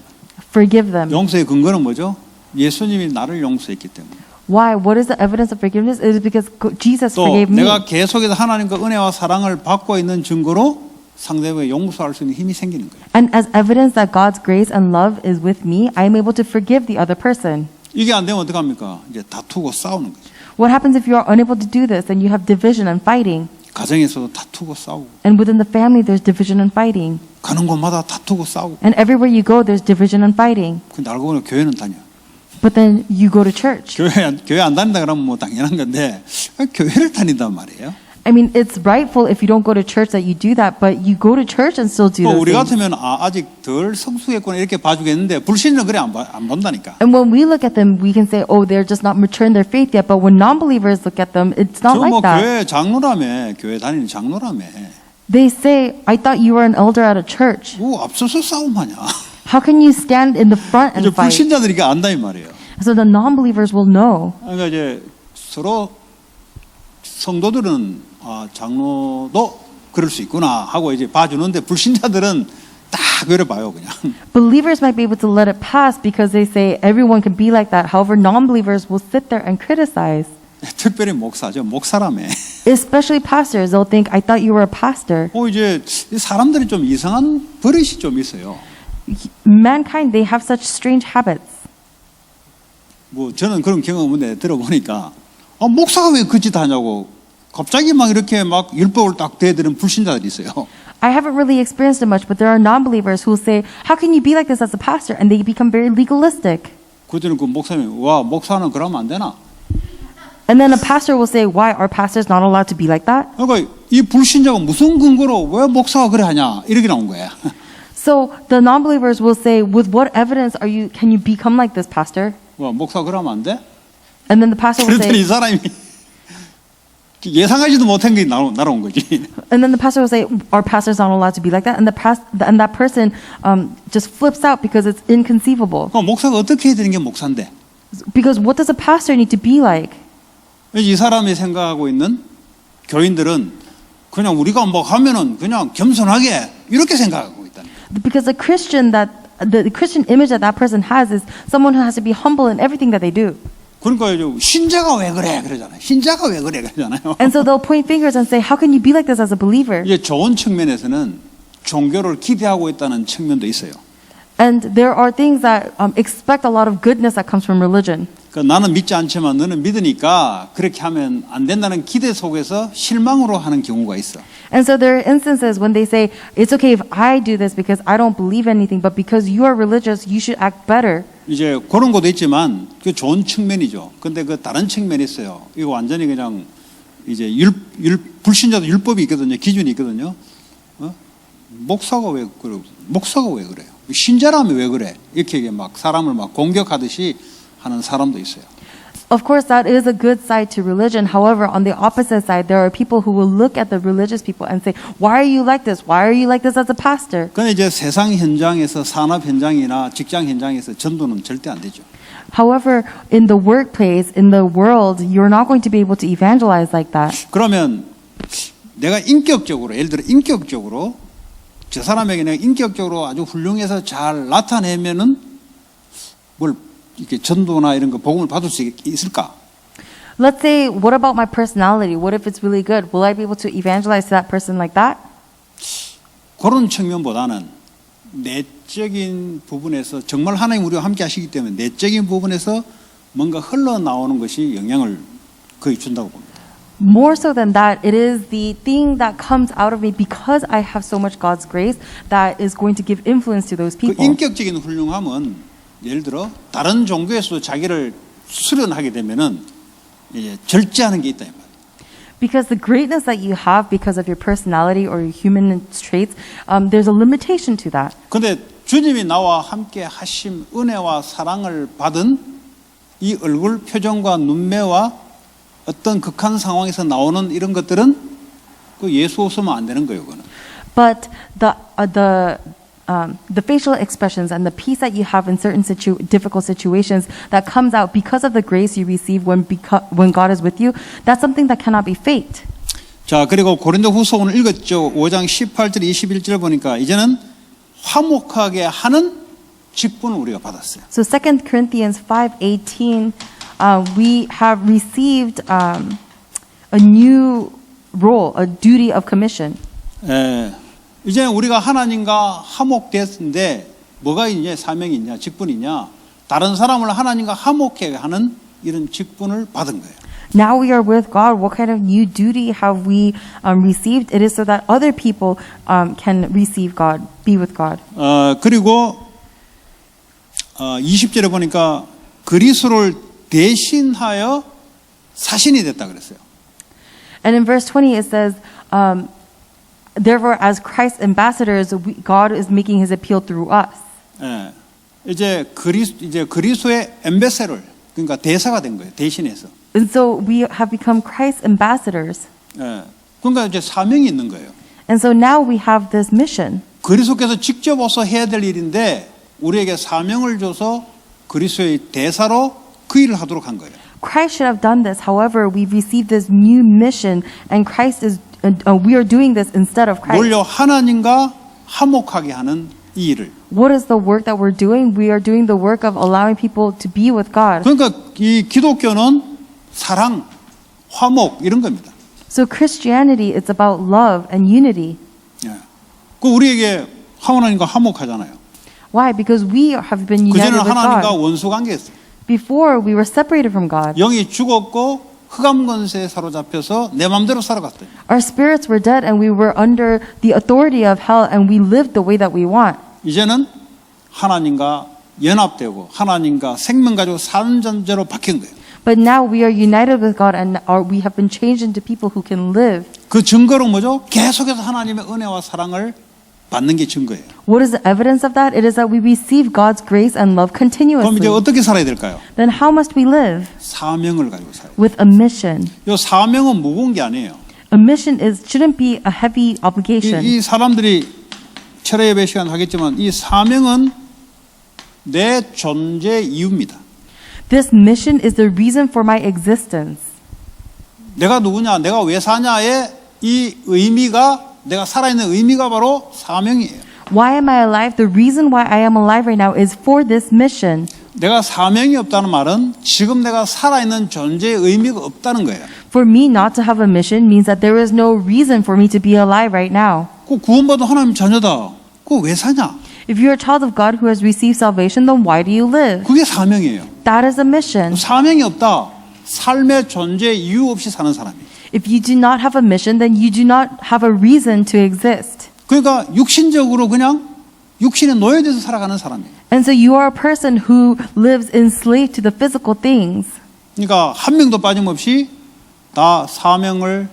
Forgive them. 용서의 근거는 뭐죠? 예수님이 나를 용서했기 때문에. Why? What is the evidence of forgiveness? It is because Jesus 또 forgave me. 내가 계속해서 하나님과 은혜와 사랑을 받고 있는 증거로 상대방에 용서할 수 있는 힘이 생기는 거예요. And as evidence that God's grace and love is with me, I am able to forgive the other person. 이게 안 되면 어떡합니까? 이제 다투고 싸우는 거죠. What happens if you are unable to do this? Then you have division and fighting. 가정에서도 다투고 싸우고 And within the family, there's division and fighting. 가는 곳마다 다투고 싸우고. And everywhere you go, there's division and fighting. 근데 알고 보니 교회는 다녀. But then you go to church. 교회 안 다닌다 그러면 뭐 당연한 건데 교회를 다닌단 말이에요. I mean, it's rightful if you don't go to church that you do that, but you go to church and still do those 우리 things. 같으면 아직 덜 성숙했구나 이렇게 봐주겠는데 불신은 그래 안 본다니까. And when we look at them, we can say, oh, they're just not mature in their faith yet. But when non-believers look at them, it's not 저 뭐 like that. 교회 장로라며 교회 다니는 장로라며. They say, I thought you were an elder at a church. 뭐 앞서서 싸움하냐. How can you stand in the front and 이제 fight? 불신자들이 안다 이 말이에요. So the non-believers will know. 그러니까 이제 서로 성도들은 장로도 그럴 수 있구나 하고 이제 봐주는데 불신자들은 딱 그래 봐요 그냥. Believers might be able to let it pass because they say everyone can be like that. However, non-believers will sit there and criticize. 특별히 목사라며. Especially pastors, they'll think, I thought you were a pastor. 이제 사람들이 좀 이상한 버릇이 좀 있어요. Mankind, they have such strange habits. 뭐 저는 그런 경험을 들어보니까 목사가 왜 그 짓 하냐고 갑자기 막 이렇게 막 율법을 딱 대드는 불신자들이 있어요. I haven't really experienced it much, but there are non-believers who will say, how can you be like this as a pastor? And they become very legalistic. 그때는 그 목사님이 와 목사는 그러면 안 되나? And then a pastor will say, why are pastors not allowed to be like that? 그러니까 이 불신자가 무슨 근거로 왜 목사가 그래 하냐 이렇게 나온 거야. So the non-believers will say, with what evidence can you become like this, pastor? 목사 그러면 안 돼? And then the pastor will 그랬더니 이 say, 사람이 예상하지도 못한 게 날아온 거지. and then the pastor will say, our pastor's not allowed to be like that. And that person just flips out because it's inconceivable. 그럼 목사가 어떻게 해야 되는 게 목사인데? Because what does a pastor need to be like? 이 사람이 생각하고 있는 교인들은 그냥 우리가 뭐 하면은 그냥 겸손하게 이렇게 생각하고 있다는 거예요. Because the Christian image that person has is someone who has to be humble in everything that they do. 그러니까 신자가 왜 그래 그러잖아요. 신자가 왜 그래 그러잖아요. And so they'll point fingers and say, how can you be like this as a believer? 이제 좋은 측면에서는 종교를 기대하고 있다는 측면도 있어요. And there are things that expect a lot of goodness that comes from religion. 그러니까 나는 믿지 않지만 너는 믿으니까 그렇게 하면 안 된다는 기대 속에서 실망으로 하는 경우가 있어. And so there are instances when they say, it's okay if I do this because I don't believe anything, but because you are religious, you should act better. 이제 그런 것도 있지만 그 좋은 측면이죠. 근데 그 다른 측면이 있어요. 이거 완전히 그냥 이제 불신자도 율법이 있거든요. 기준이 있거든요. 목사가 왜 그래? 목사가 왜 그래요? 신자라면 왜 그래? 이렇게 막 사람을 막 공격하듯이 하는 사람도 있어요. Of course, that is a good side to religion. However, on the opposite side, there are people who will look at the religious people and say, why are you like this? Why are you like this as a pastor? 근데 이제 세상 현장에서 산업 현장이나 직장 현장에서 전도는 절대 안 되죠. However, in the workplace, in the world, you're not going to be able to evangelize like that. 그러면 내가 인격적으로 예를 들어 인격적으로 저 사람에게 내가 인격적으로 아주 훌륭해서 잘 나타내면은 뭘 이렇게 전도나 이런 거 복음을 받을 수 있을까? Let's say, what about my personality? What if it's really good? Will I be able to evangelize to that person like that? 그런 측면보다는 내적인 부분에서 정말 하나님 우리와 함께 하시기 때문에 내적인 부분에서 뭔가 흘러나오는 것이 영향을 거의 준다고 봅니다. More so than that, it is the thing that comes out of me because I have so much God's grace that is going to give influence to those 그 people. 인격적인 훌륭함은 예를 들어 다른 종교에서도 자기를 수련하게 되면은 이제 절제하는 게 있다 이 말이에요. Because the greatness that you have because of your personality or your human traits, there's a limitation to that. 근데 주님이 나와 함께 하심 은혜와 사랑을 받은 이 얼굴 표정과 눈매와 어떤 극한 상황에서 나오는 이런 것들은 그 예수 없으면 안 되는 거예요, 그거는. But the facial expressions and the peace that you have in certain difficult situations that comes out because of the grace you receive when God is with you, that's something that cannot be faked. 자, 그리고 고린도후서 오늘 읽었죠. 5장 18절 21절 보니까 이제는 화목하게 하는 직분을 우리가 받았어요. So 2 Corinthians 5:18, we have received a new role, a duty of commission. 이제 우리가 하나님과 화목됐는데 뭐가 있냐? 사명이 있냐? 직분이 있냐? 다른 사람을 하나님과 화목하게 하는 이런 직분을 받은 거예요. Now we are with God. What kind of new duty have we received? It is so that other people can receive God, be with God. 그리고 20절에 보니까 그리스도를 대신하여 사신이 됐다 그랬어요. And in verse 20 it says, therefore, as Christ's ambassadors, God is making His appeal through us. 이제 그리스도의 엠베서를 그러니까 대사가 된 거예요. 대신해서. And so we have become Christ's ambassadors. 그러니까 이제 사명이 있는 거예요. And so now we have this mission. 그리스도께서 직접 와서 해야 될 일인데 우리에게 사명을 줘서 그리스도의 대사로 그 일을 하도록 한 거예요. Christ should have done this. However, we've received this new mission, and we are doing this instead of Christ. 뭘요? 하나님과 화목하게 하는 이 일을. What is the work that we're doing? We are doing the work of allowing people to be with God. 그러니까 이 기독교는 사랑, 화목 이런 겁니다. So Christianity, it's about love and unity. 그 우리에게 하나님과 화목하잖아요. Why? Because we have been united 그전에는 with 하나님과 God. 원수 관계였어요. Before, we were separated from God. 영이 죽었고 흑암 권세에 사로잡혀서 내 마음대로 살아갔어요. Our spirits were dead and we were under the authority of hell and we lived the way that we want. 이제는 하나님과 연합되고 하나님과 생명 가지고 사는 존재로 바뀐 거예요. But now we are united with God and we have been changed into people who can live. 그 증거로 뭐죠? 계속해서 하나님의 은혜와 사랑을 받는 게 증거예요. What is the evidence of that? It is that we receive God's grace and love 그럼 이제 continuously. 어떻게 살아야 될까요? Then how must we live? 사명을 가지고 살아요. With a mission. 이 사명은 무거운 게 아니에요. A mission shouldn't be a heavy obligation. 이 사람들이 철회 예배 시간 하겠지만 이 사명은 내 존재 이유입니다. This mission is the reason for my existence. 내가 누구냐, 내가 왜 사냐의 이 의미가, 내가 살아있는 의미가 바로 사명이에요. Why am I alive? The reason why I am alive right now is for this mission. 내가 사명이 없다는 말은 지금 내가 살아있는 존재의 의미가 없다는 거예요. For me not to have a mission means that there is no reason for me to be alive right now. 그 구원받은 하나님 자녀다. 그거 왜 사냐? If you're a child of God who has received salvation, then why do you live? 그게 사명이에요. That is a mission. 사명이 없다. 삶의 존재 이유 없이 사는 사람이에요. If you do not have a mission, then you do not have a reason to exist. 그러니까 육신적으로 그냥 육신에 노예돼서 살아가는 사람이에요. And so you are a person who lives enslaved to the physical things. 그러니까 한 명도 빠짐없이 다 사명을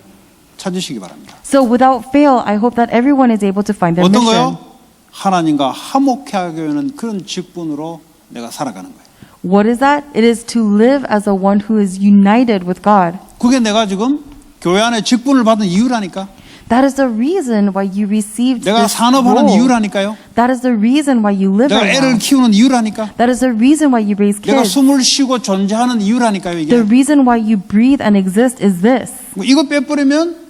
찾으시기 바랍니다. So without fail, I hope that everyone is able to find their 어떤 mission. 거요? 하나님과 화목하게 하는 그런 직분으로 내가 살아가는 거예요. What is that? It is to live as a one who is united with God. 그게 내가 지금 교회 안에 직분을 받은 이유라니까. That is the reason why you received 내가 this 산업하는 role. 이유라니까요. That is the reason why you live 내가 right 애를 now. 키우는 이유라니까. That is the reason why you raise 내가 kids. 숨을 쉬고 존재하는 이유라니까요. 이게 The reason why you breathe and exist is this. 이거 빼버리면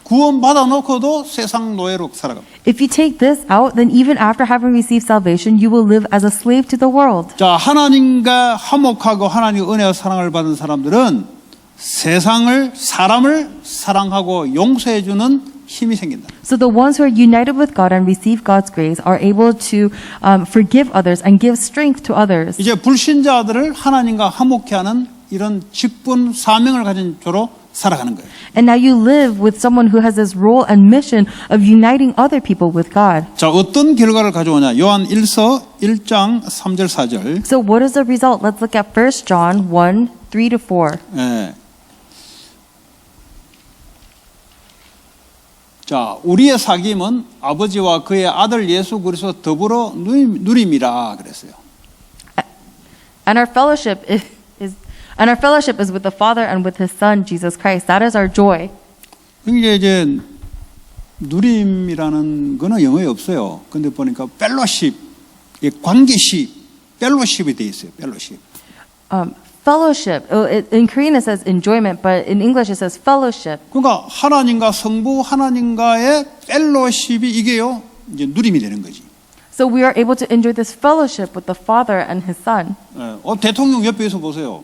구원 받아놓고도 세상 노예로 살아갑니다. If you take this out, then even after having received salvation, you will live as a slave to the world. 자, 하나님과 화목하고 하나님의 은혜와 사랑을 받은 사람들은 사람을 사랑하고 용서해주는 힘이 생긴다. So the ones who are united with God and receive God's grace are able to forgive others and give strength to others. 이제 불신자들을 하나님과 화목케하는 이런 직분 사명을 가진 자로 살아가는 거예요. And now you live with someone who has this role and mission of uniting other people with God. 자, 어떤 결과를 가져오냐? 요한 1서 1장 3절 4절. So what is the result? Let's look at 1 John 1, 3 to 4. 예. 자, 우리의 사귐은 아버지와 그의 아들 예수 그리스도 더불어 누림이라 그랬어요. And our fellowship is with the Father and with His Son Jesus Christ. That is our joy. 이게 누림이라는 거는 영어에 없어요. 근데 보니까 펠로십, 관계십, 펠로십이 돼 있어요. 펠로십. Fellowship. In Korean it says enjoyment, but in English it says fellowship. 그러니까 하나님과 성부 하나님과의 펠로십이 이게요. 이제 누림이 되는 거지. So we are able to enjoy this fellowship with the Father and His Son. 대통령 옆에서 보세요.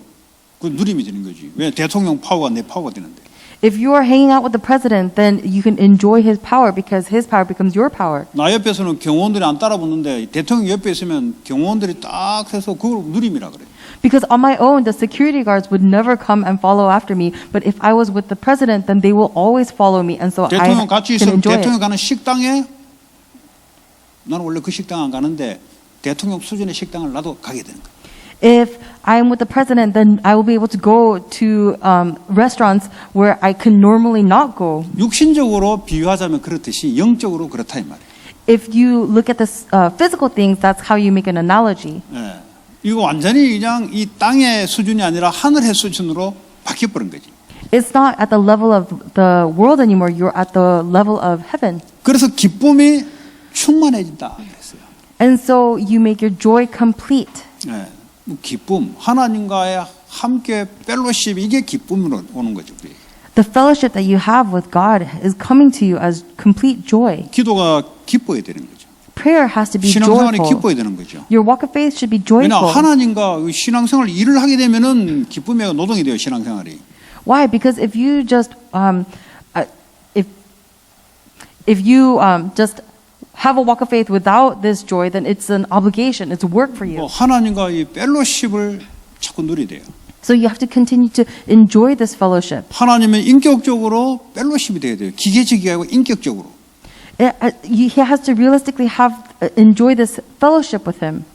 그 누림이 되는 거지. 왜 대통령 파워가 내 파워가 되는데. If you are hanging out with the president, then you can enjoy his power because his power becomes your power. 나 옆에서는 경호원들이 안 따라붙는데 대통령 옆에 있으면 경호원들이 딱 해서 그걸 누림이라 그래. Because on my own, the security guards would never come and follow after me. But if I was with the president, then they will always follow me, and so I 대통령 같이 can 있으면 enjoy 대통령 it. 가는 식당에 나는 원래 그 식당 안 가는데 대통령 수준의 식당을 나도 가게 되는 거야. If I am with the president, then I will be able to go to restaurants where I can normally not go. 육신적으로 비유하자면 그렇듯이 영적으로 그렇다 이 말이에요. If you look at the physical things, that's how you make an analogy. 예. 이거 완전히 그냥 이 땅의 수준이 아니라 하늘의 수준으로 바뀌어버린 거지. It's not at the level of the world anymore. You're at the level of heaven. 그래서 기쁨이 충만해진다 그랬어요. And so you make your joy complete. 예. 기쁨, 하나님과의 함께 펠로십 이게 기쁨으로 오는 거죠. 우리. The fellowship that you have with God is coming to you as complete joy. 기도가 기뻐야 되는 거죠. Prayer has to be 신앙생활이 joyful. 기뻐야 되는 거죠. Your walk of faith should be 왜냐 joyful. 하나님과 신앙생활 일을 하게 되면은 기쁨의 노동이 돼요. 신앙생활이. Why? Because if you just if you just have a walk of faith without this joy, then it's an obligation. It's work for you. 하나님과 이 펠로십을 자꾸 누리야 돼요. So you have to continue to enjoy this fellowship. 하나님은 인격적으로 펠로십이 돼야 돼요. 기계적이 아니고 인격적으로. He has to realistically have enjoy this fellowship with Him.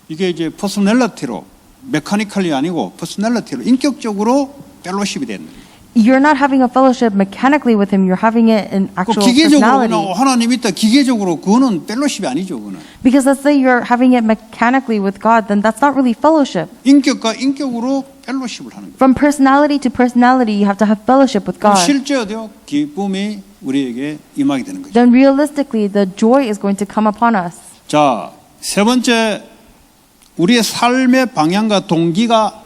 이게 이제 퍼스널리티로 메카니컬이 아니고 퍼스널리티로 인격적으로 펠로십이 되는 거예요. You're not having a fellowship mechanically with him. You're having it in 그 actual 기계적으로 personality. 그냥 하나님 있다 기계적으로 그거는 펠로십이 아니죠. 그거는 Because let's say you're having it mechanically with God, then that's not really fellowship. 인격과 인격으로 펠로십을 하는 거예요. From personality to personality, you have to have fellowship with 그럼 God. 실제 어디요? 기쁨이 우리에게 임하게 되는 거죠. Then realistically, the joy is going to come upon us. 자, 세 번째 우리의 삶의 방향과 동기가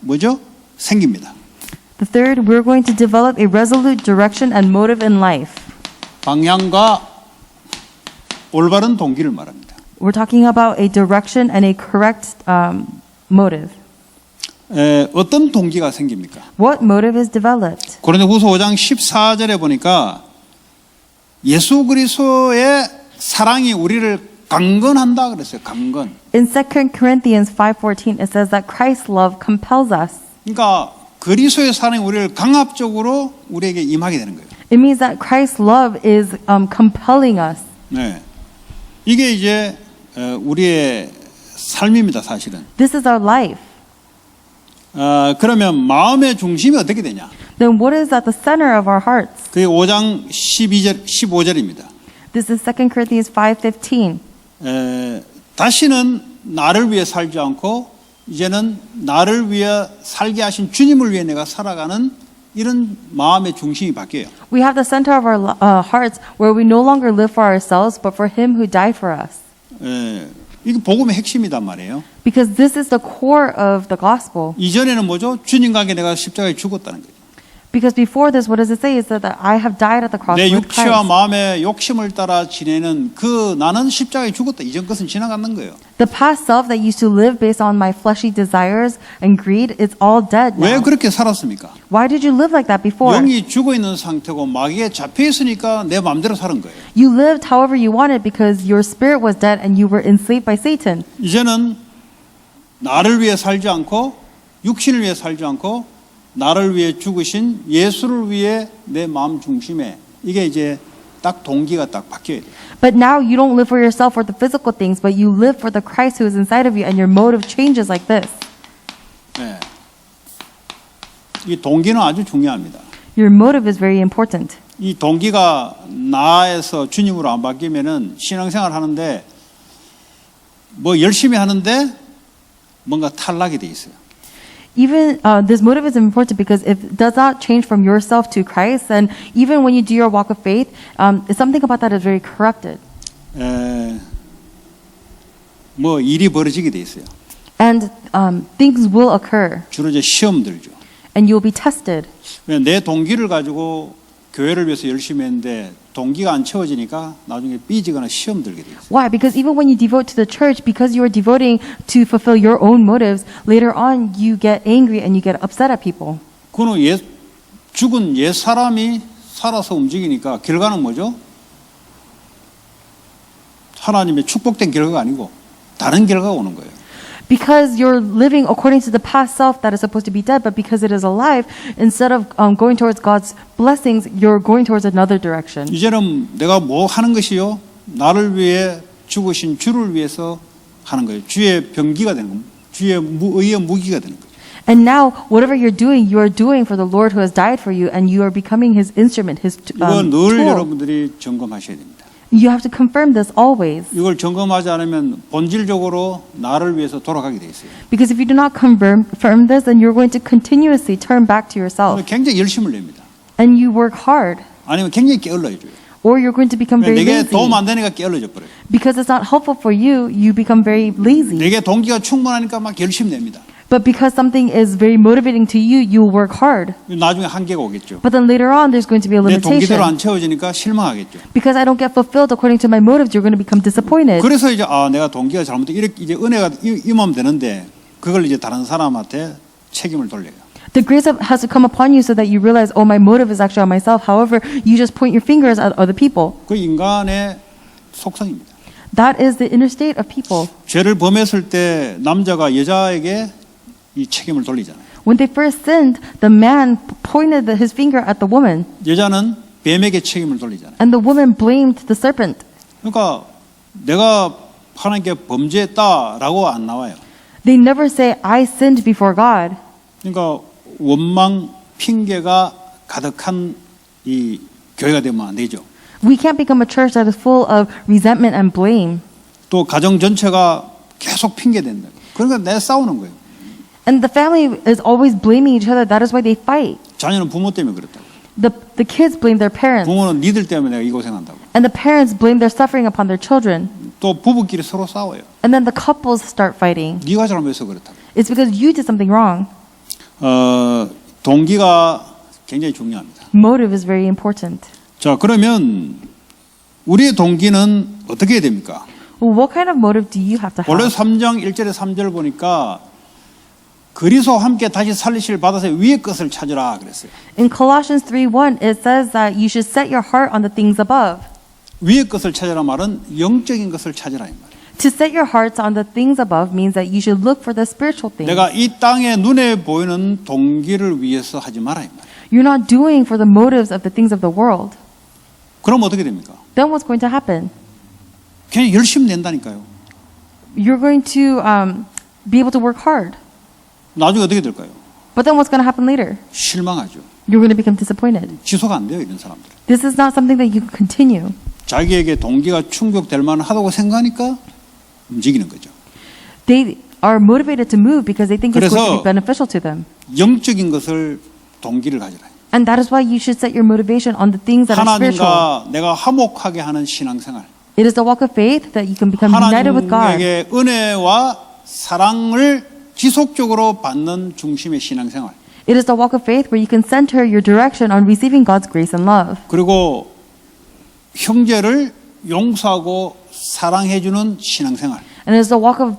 뭐죠? 생깁니다. The third, we're going to develop a resolute direction and motive in life. 방향과 올바른 동기를 말합니다. We're talking about a direction and a correct motive. 어떤 동기가 생깁니까? What motive is developed? 고린도후서 5장 14절에 보니까 예수 그리스도의 사랑이 우리를 강건한다 그랬어요. 강건. In 2 Corinthians 5:14, it says that Christ's love compels us. 그러니까 그리스도의 사랑이 우리를 강압적으로 우리에게 임하게 되는 거예요. It means that Christ's love is compelling us. 네. 이게 이제 우리의 삶입니다, 사실은. This is our life. 그러면 마음의 중심이 어떻게 되냐? Then what is at the center of our hearts? 그게 5장 15절입니다. This is 2 Corinthians 5:15. 다시는 나를 위해 살지 않고 이제는 나를 위해 살게 하신 주님을 위해 내가 살아가는 이런 마음의 중심이 바뀌어요. We have the center of our hearts where we no longer live for ourselves, but for Him who died for us. 이게 복음의 핵심이단 말이에요. Because this is the core of the gospel. 이전에는 뭐죠? 주님과 함께 내가 십자가에 죽었다는 거죠. Because before this, what does it say? It said that I have died at the cross 내 with 육체와 Christ. 마음의 욕심을 따라 지내는 그 나는 십자가에 죽었다. 이전 것은 지나갔는 거예요. The past self that used to live based on my fleshy desires and greed is all dead 왜 now. 그렇게 살았습니까? Why did you live like that before? 영이 죽어 있는 상태고 마귀에 잡혀 있으니까 내 마음대로 사는 거예요. You lived however you wanted because your spirit was dead and you were enslaved by Satan. 이제는 나를 위해 살지 않고 육신을 위해 살지 않고 나를 위해 죽으신 예수를 위해 내 마음 중심에 이게 이제 딱 동기가 딱 바뀌어야 돼요. But now you don't live for yourself or the physical things, but you live for the Christ who is inside of you, and your motive changes like this. 네. 이 동기는 아주 중요합니다. Your motive is very important. 이 동기가 나에서 주님으로 안 바뀌면은 신앙생활 하는데 뭐 열심히 하는데 뭔가 탈락이 돼 있어요. Even this motive is important because if it does not change from yourself to Christ, then even when you do your walk of faith, something about that is very corrupted. 뭐 일이 벌어지게 돼 있어요. And things will occur, 주로 이제 시험 들죠. and you'll be tested. 내 동기를 가지고 교회를 위해서 열심히 했는데 동기가 안 채워지니까 나중에 삐지거나 시험 들게 돼 있어요. Why? Because even when you devote to the church, because you are devoting to fulfill your own motives, later on you get angry and you get upset at people. 그는 죽은 옛 사람이 살아서 움직이니까 결과는 뭐죠? 하나님의 축복된 결과가 아니고 다른 결과가 오는 거예요. Because you're living according to the past self that is supposed to be dead, but because it is alive, instead of going towards God's blessings, you're going towards another direction. 이제는 내가 뭐 하는 것이요? 나를 위해 죽으신 주를 위해서 하는 거예요. 주의 병기가 되는 겁니다. 주의 의의 무기가 되는 거예요. And now, whatever you're doing for the Lord who has died for you, and you are becoming His instrument, His 이건 늘 tool. 여러분들이 점검하셔야 됩니다. You have to confirm this always. 이걸 점검하지 않으면 본질적으로 나를 위해서 돌아가게 돼 있어요. Because if you do not confirm this, then you're going to continuously turn back to yourself. 굉장히 열심을 냅니다. And you work hard. 아니면 굉장히 게을러져요. Or you're going to become very 내게 lazy. 도움 안 되니까 게을러져 버려요. Because it's not helpful for you, you become very lazy. 내게 동기가 충분하니까 막 열심히 냅니다. But because something is very motivating to you, you'll work hard. 나중에 한계가 오겠죠. But then later on, there's going to be a 내 동기대로 안 limitation. 채워지니까 실망하겠죠. Because I don't get fulfilled according to my motives, you're going to become disappointed. 그래서 이제 내가 동기가 잘못돼 이렇게 이제 은혜가 임하면 되는데 그걸 이제 다른 사람한테 책임을 돌려요. The grace has to come upon you so that you realize, oh, my motive is actually on myself. However, you just point your fingers at other people. 그 인간의 속성입니다. That is the inner state of people. 죄를 범했을 때 남자가 여자에게 이 책임을 돌리잖아요. When they first sinned, the man pointed his finger at the woman, 여자는 뱀에게 책임을 돌리잖아요. and the woman blamed the serpent. 그러니까 내가 하나님께 범죄했다라고 안 나와요. They never say, I sinned before God. 그러니까 원망, 핑계가 가득한 이 교회가 되면 안 되죠. We can't become a church that is full of resentment and blame. 또 가정 전체가 계속 핑계댄다. 그러니까 내 싸우는 거예요. And the family is always blaming each other. That is why they fight. 자녀는 부모 때문에 그렇다고. The kids blame their parents. 부모는 니들 때문에 내가 이 고생한다고. And the parents blame their suffering upon their children. 또 부부끼리 서로 싸워요. And then the couples start fighting. 네가 잘못해서 그렇다고. It's because you did something wrong. 동기가 굉장히 중요합니다. Motive is very important. 자, 그러면 우리의 동기는 어떻게 해야 됩니까? Well, what kind of motive do you have to 본래 have? 3장 1절에 3절 보니까 그리스도와 함께 다시 살리실 받아서 위의 것을 찾으라 그랬어요. In Colossians 3:1, it says that you should set your heart on the things above. 위의 것을 찾으라 말은 영적인 것을 찾으라 이 말이에요. To set your hearts on the things above means that you should look for the spiritual things. 내가 이 땅에 눈에 보이는 동기를 위해서 하지 마라 이 말이에요. You're not doing for the motives of the things of the world. 그럼 어떻게 됩니까? Then what's going to happen? 그냥 열심히 낸다니까요. You're going to be able to work hard. 나중에 어떻게 될까요? But then what's going to happen later? 실망하죠. You're going to become disappointed. 지속 안 돼요 이런 사람들. This is not something that you can continue. 자기에게 동기가 충족될 만하다고 생각하니까 움직이는 거죠. They are motivated to move because they think it's going to 그래서 be beneficial to them. 영적인 것을 동기를 가지라. And that is why you should set your motivation on the things that are spiritual. 하나님과 내가 화목하게 하는 신앙생활. It is the walk of faith that you can become united with God. 하나님에게 은혜와 사랑을 지속적으로 받는 중심의 신앙생활. It is the walk of faith where you can center your direction on receiving God's grace and love. 그리고 형제를 용서하고 사랑해주는 신앙생활. And it is the walk of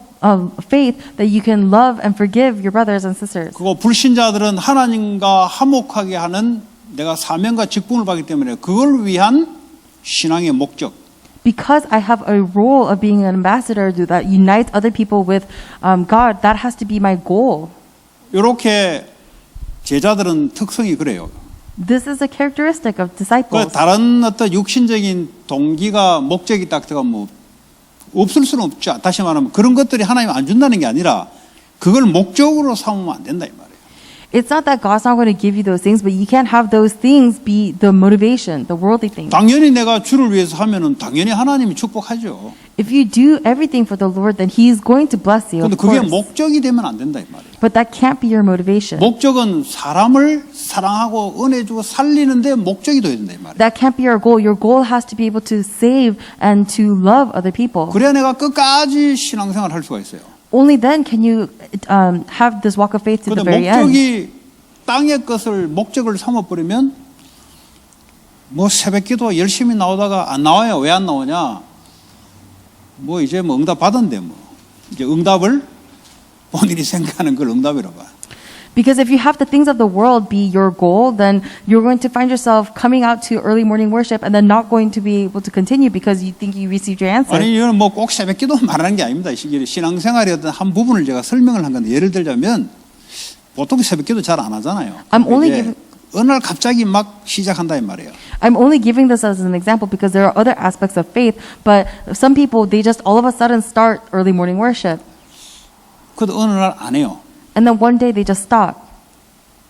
faith that you can love and forgive your brothers and sisters. 그리고 불신자들은 하나님과 화목하게 하는 내가 사명과 직분을 받기 때문에 그걸 위한 신앙의 목적. Because I have a role of being an ambassador that unites other people with God, that has to be my goal. 이렇게 제자들은 특성이 그래요. This is a characteristic of 그 disciples. 다른 어떤 육신적인 동기가 목적이 딱 들어가면 없을 수는 없죠. 다시 말하면 그런 것들이 하나님 안 준다는 게 아니라 그걸 목적으로 삼으면 안 된다 이 말이에요. It's not that God's not going to give you those things, but you can't have those things be the motivation, the worldly things. 당연히 내가 주를 위해서 하면은 당연히 하나님이 축복하죠. If you do everything for the Lord, then He is going to bless you, 그런데 of 그게 course. 목적이 되면 안 된다 이 말이에요. But that can't be your motivation. 목적은 사람을 사랑하고 은혜 주고 살리는데 목적이 돼야 된다 이 말이에요. That can't be your goal. Your goal has to be able to save and to love other people. 그래야 내가 끝까지 신앙생활 할 수가 있어요. Only then can you have this walk of faith to the 그런데 very end. 목적이 땅의 것을 목적을 삼아버리면 뭐 새벽기도 열심히 나오다가 안 나와요. 왜 안 나오냐? 뭐 이제 뭐 응답 받은데 뭐 이제 응답을 본인이 생각하는 걸 응답이라 봐. Because if you have the things of the world be your goal, then you're going to find yourself coming out to early morning worship and then not going to be able to continue because you think you received your answer. 아니 이거는 뭐 꼭 새벽기도 말하는 게 아닙니다. 신앙생활의 어떤 한 부분을 제가 설명을 한 건데 예를 들자면 보통 새벽기도 잘 안 하잖아요. I'm only 이제 giving- 어느 날 갑자기 막 시작한다 이 말이에요. I'm only giving this as an example because there are other aspects of faith, but some people, they just all of a sudden start early morning worship. 그래도 어느 날 안 해요. And then one day they just stop.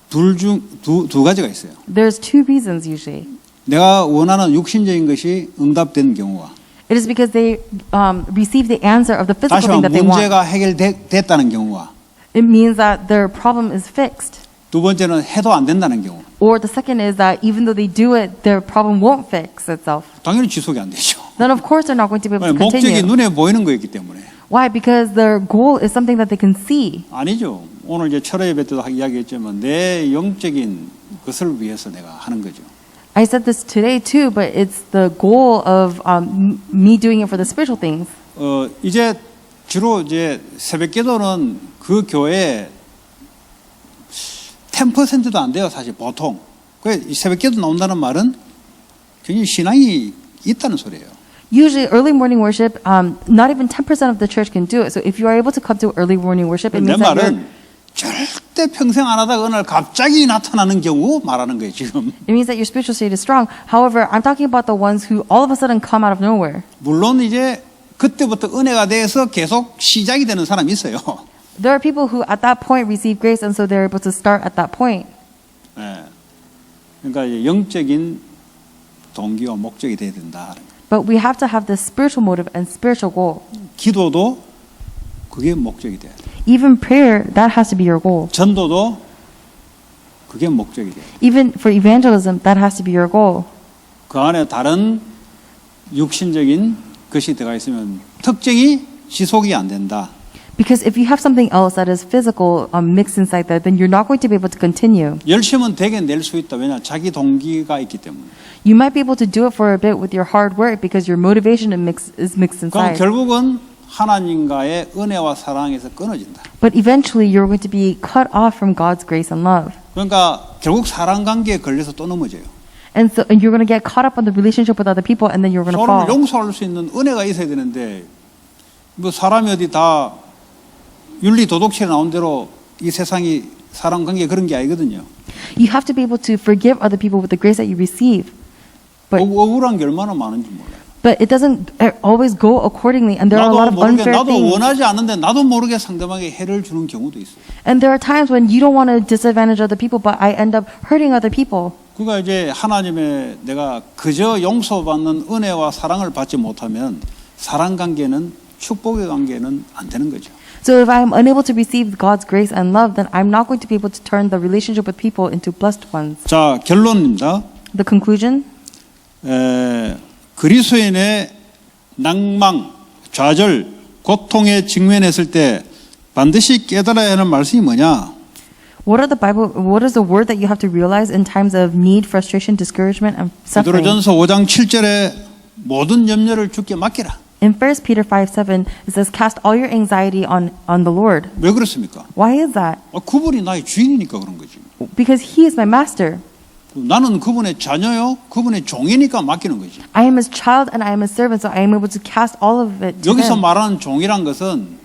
두 가지가 있어요. There's two reasons usually. 내가 원하는 육신적인 것이 응답된 경우와 It is because they receive the answer of the physical 다시 thing 한번 that they want. 문제가 해결됐다는 경우와 It means that their problem is fixed. 두 번째는 해도 안 된다는 경우. Or the second is that even though they do it, their problem won't fix itself. 당연히 지속이 안 되죠. Then of course they're not going to be able to 목적이 continue. 눈에 보이는 거였기 때문에. Why? Because their goal is something that they can see. 아니죠. 오늘 이제 철회 예배 때도 이야기했지만 내 영적인 것을 위해서 내가 하는 거죠. I said this today too, but it's the goal of me doing it for the spiritual things. 이제 주로 이제 새벽기도는 그 교회 10%도 안 돼요, 사실 보통. 그 새벽기도 나온다는 말은 굉장히 신앙이 있다는 소리예요. Usually, early morning worship, not even 10% of the church can do it. So if you are able to come to early morning worship, it 내 means that 말은 절대 평생 안 하다가 어느 날 갑자기 나타나는 경우 말하는 거예요, 지금. it means that your spiritual state is strong. However, I'm talking about the ones who all of a sudden come out of nowhere. 물론 이제 그때부터 은혜가 돼서 계속 시작이 되는 사람이 있어요. There are people who at that point receive grace, and so they're able to start at that point. 예. 그러니까 이제 영적인 동기와 목적이 돼야 된다. But we have to have this spiritual motive and spiritual goal. 기도도 그게 목적이 돼야 돼. Even prayer, that has to be your goal. 전도도 그게 목적이 돼야 돼. Even for evangelism, that has to be your goal. 그 안에 다른 육신적인 것이 들어가 있으면 특정이 지속이 안 된다. Because if you have something else that is physical mixed inside there, then you're not going to be able to continue. 열심은 되게 낼 수 있다. 왜냐? 자기 동기가 있기 때문에. You might be able to do it for a bit with your hard work because your motivation is mixed 그럼 inside. 결국은 하나님과의 은혜와 사랑에서 끊어진다. But eventually you're going to be cut off from God's grace and love. 그러니까 결국 사랑 관계에 걸려서 또 넘어져요. And you're going to get caught up on the relationship with other people and then you're going to 서로를 fall. 용서할 수 있는 은혜가 있어야 되는데 뭐 사람이 어디 다 윤리 도덕체에 나온 대로 이 세상이 사람 관계 그런 게 아니거든요. You have to be able to forgive other people with the grace that you receive. But 억울한 게 얼마나 많은지 몰라요. But it doesn't always go accordingly, and there are a lot of unfair 나도 things. 원하지 않는데 나도 모르게 상대방에게 해를 주는 경우도 있어요. And there are times when you don't want to disadvantage other people, but I end up hurting other people. 그러니까 이제 하나님의 내가 그저 용서받는 은혜와 사랑을 받지 못하면 사랑 관계는 축복의 관계는 안 되는 거죠. So if I'm unable to receive God's grace and love, then I'm not going to be able to turn the relationship with people into blessed ones. 자, 결론입니다. The conclusion? 그리스도인의 낭망, 좌절, 고통에 직면했을 때 반드시 깨달아야 하는 말씀이 뭐냐? What is the word that you have to realize in times of need, frustration, discouragement, and suffering? 베드로전서 5장 7절에 모든 염려를 주께 맡기라. In 1 Peter 5:7, it says, "Cast all your anxiety on the Lord." 왜 그렇습니까? Why is that? 그분이 나의 주인이니까 그런 거지. Because He is my master. 나는 그분의 자녀요, 그분의 종이니까 맡기는 거지. I am His child and I am His servant, so I am able to cast all of it to 여기서 Him. 말하는 종이란 것은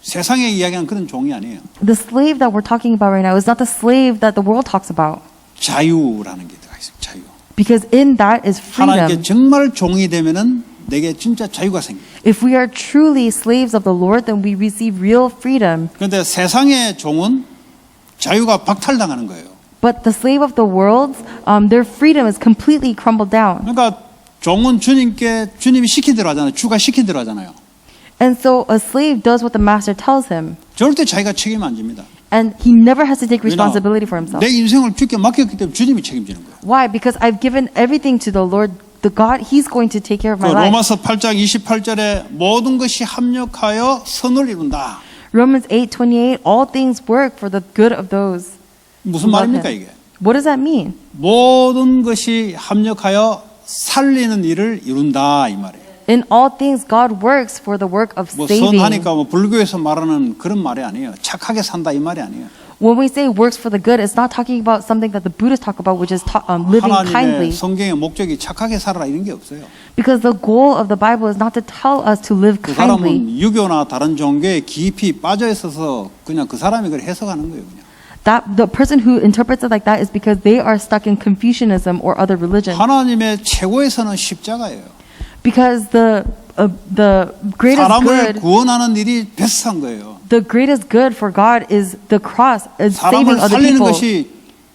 세상에 이야기하는 그런 종이 아니에요. The slave that we're talking about right now is not the slave that the world talks about. 자유라는 게 들어가 있어요. 자유. Because in that is 하나님께 freedom. 정말 종이 되면은 내게 진짜 자유가 생겨. If we are truly slaves of the Lord, then we receive real freedom. 그런데 세상의 종은 자유가 박탈당하는 거예요. But the slave of the world, their freedom is completely crumbled down. 그러니까 종은 주님이 시킨 대로 하잖아요. 주가 시킨 대로 하잖아요. And so a slave does what the master tells him. 절대 자기가 책임 안 집니다. And he never has to take responsibility for himself. 내 인생을 주께 맡겼기 때문에 주님이 책임지는 거예요. Why? Because I've given everything to the Lord, the God, He's going to take care of my life. 로마서 8장 28절에 모든 것이 합력하여 선을 이룬다. Romans 8:28, all things work for the good of those 무슨 who love 말입니까 Him. 이게? What does that mean? 모든 것이 합력하여 살리는 일을 이룬다 이 말이에요. In all things, God works for the work of 뭐 saving. 선하니까 뭐 불교에서 말하는 그런 말이 아니에요. 착하게 산다 이 말이 아니에요. When we say works for the good, it's not talking about something that the Buddhists talk about, which is living kindly. 하나님의 성경의 목적이 착하게 살아라 이런 게 없어요. Because the goal of the Bible is not to tell us to live 그 kindly. 사람은 유교나 다른 종교에 깊이 빠져 있어서 그냥 그 사람이 그걸 해석하는 거예요. 그냥. That the person who interprets it like that is because they are stuck in Confucianism or other religions. 하나님의 최고의 선은 십자가예요. Because the greatest 사람을 good, 구원하는 일이 베스트한 거예요. the greatest good for God is the cross, is saving 사람을 other 살리는 people. 것이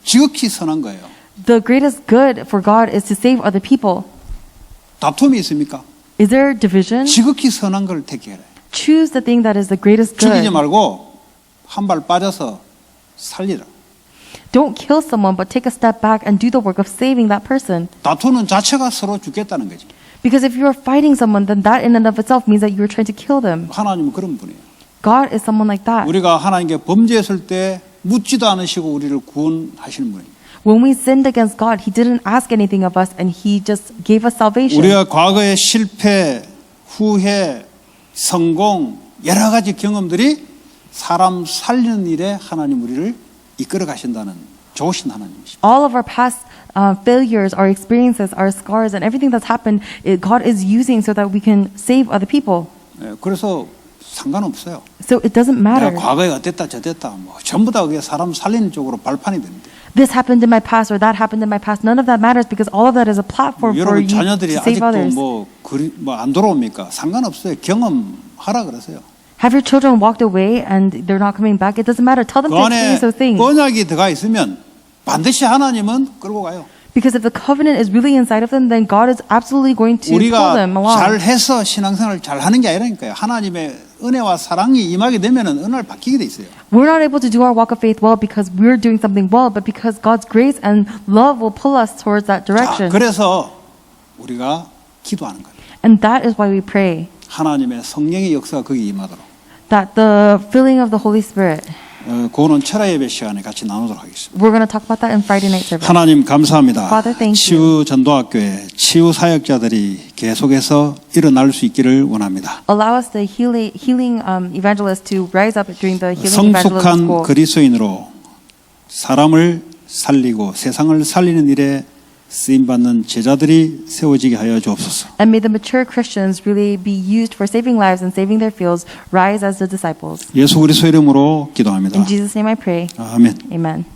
지극히 선한 거예요. The greatest good for God is to save other people. 다툼이 있습니까? Is there division? 지극히 선한 걸 택해라. Choose the thing that is the greatest 죽이지 good. 말고 한 발 빠져서 살리라. Don't kill someone, but take a step back and do the work of saving that person. 다투는 자체가 서로 죽겠다는 거지. Because if you are fighting someone, then that in and of itself means that you are trying to kill them. 하나님은 그런 분이에요. God is someone like that. 우리가 하나님께 범죄했을 때 묻지도 않으시고 우리를 구원하시는 분이에요. When we sinned against God, He didn't ask anything of us and He just gave us salvation. 우리가 과거의 실패, 후회, 성공 여러 가지 경험들이 사람 살리는 일에 하나님 우리를 이끌어 가신다는 좋으신 하나님이십니다. All of our past failures, our experiences, our scars, and everything that's happened, God is using so that we can save other people. 그래서 상관없어요. So it doesn't matter. 내가 과거에 어땠다 저랬다 뭐 전부 다 그게 사람 살리는 쪽으로 발판이 되는데 This happened in my past or that happened in my past. None of that matters because all of that is a platform for 여러분 you 자녀들이 to save 아직도 others. 안 돌아옵니까? 상관없어요. 경험하라 그러세요. Have your children walked away and they're not coming back? It doesn't matter. Tell them 그 to 안에 experience those things. 언약이 들어가 있으면 반드시 하나님은 끌고 가요. Because if the covenant is really inside of them, then God is absolutely going to pull 우리가 them along. 잘해서 신앙생활을 잘하는 게 아니라니까요. 하나님의 은혜와 사랑이 임하게 되면은 어느 날 바뀌게 돼 있어요. We're not able to do our walk of faith well because we're doing something well, but because God's grace and love will pull us towards that 자, direction. 그래서 우리가 기도하는 거예요. And that is why we pray 하나님의 성령의 역사가 거기 임하도록. that the filling of the Holy Spirit. 그거는 철야 예배 시간에 같이 나누도록 하겠습니다. We're going to talk about that in Friday night service. 하나님 감사합니다. Father, thank you. 치유 전도학교에 치유 사역자들이 계속해서 일어날 수 있기를 원합니다. Allow us the healing evangelists to rise up during the healing evangelism 성숙한 school. 그리스도인으로 사람을 살리고 세상을 살리는 일에 쓰임받는 제자들이 세워지게 하여 주옵소서. And may the mature Christians really be used for saving lives and saving their fields, rise as the disciples. 예수 그리스도 이름으로 기도합니다. In Jesus' name I pray. 아멘. Amen.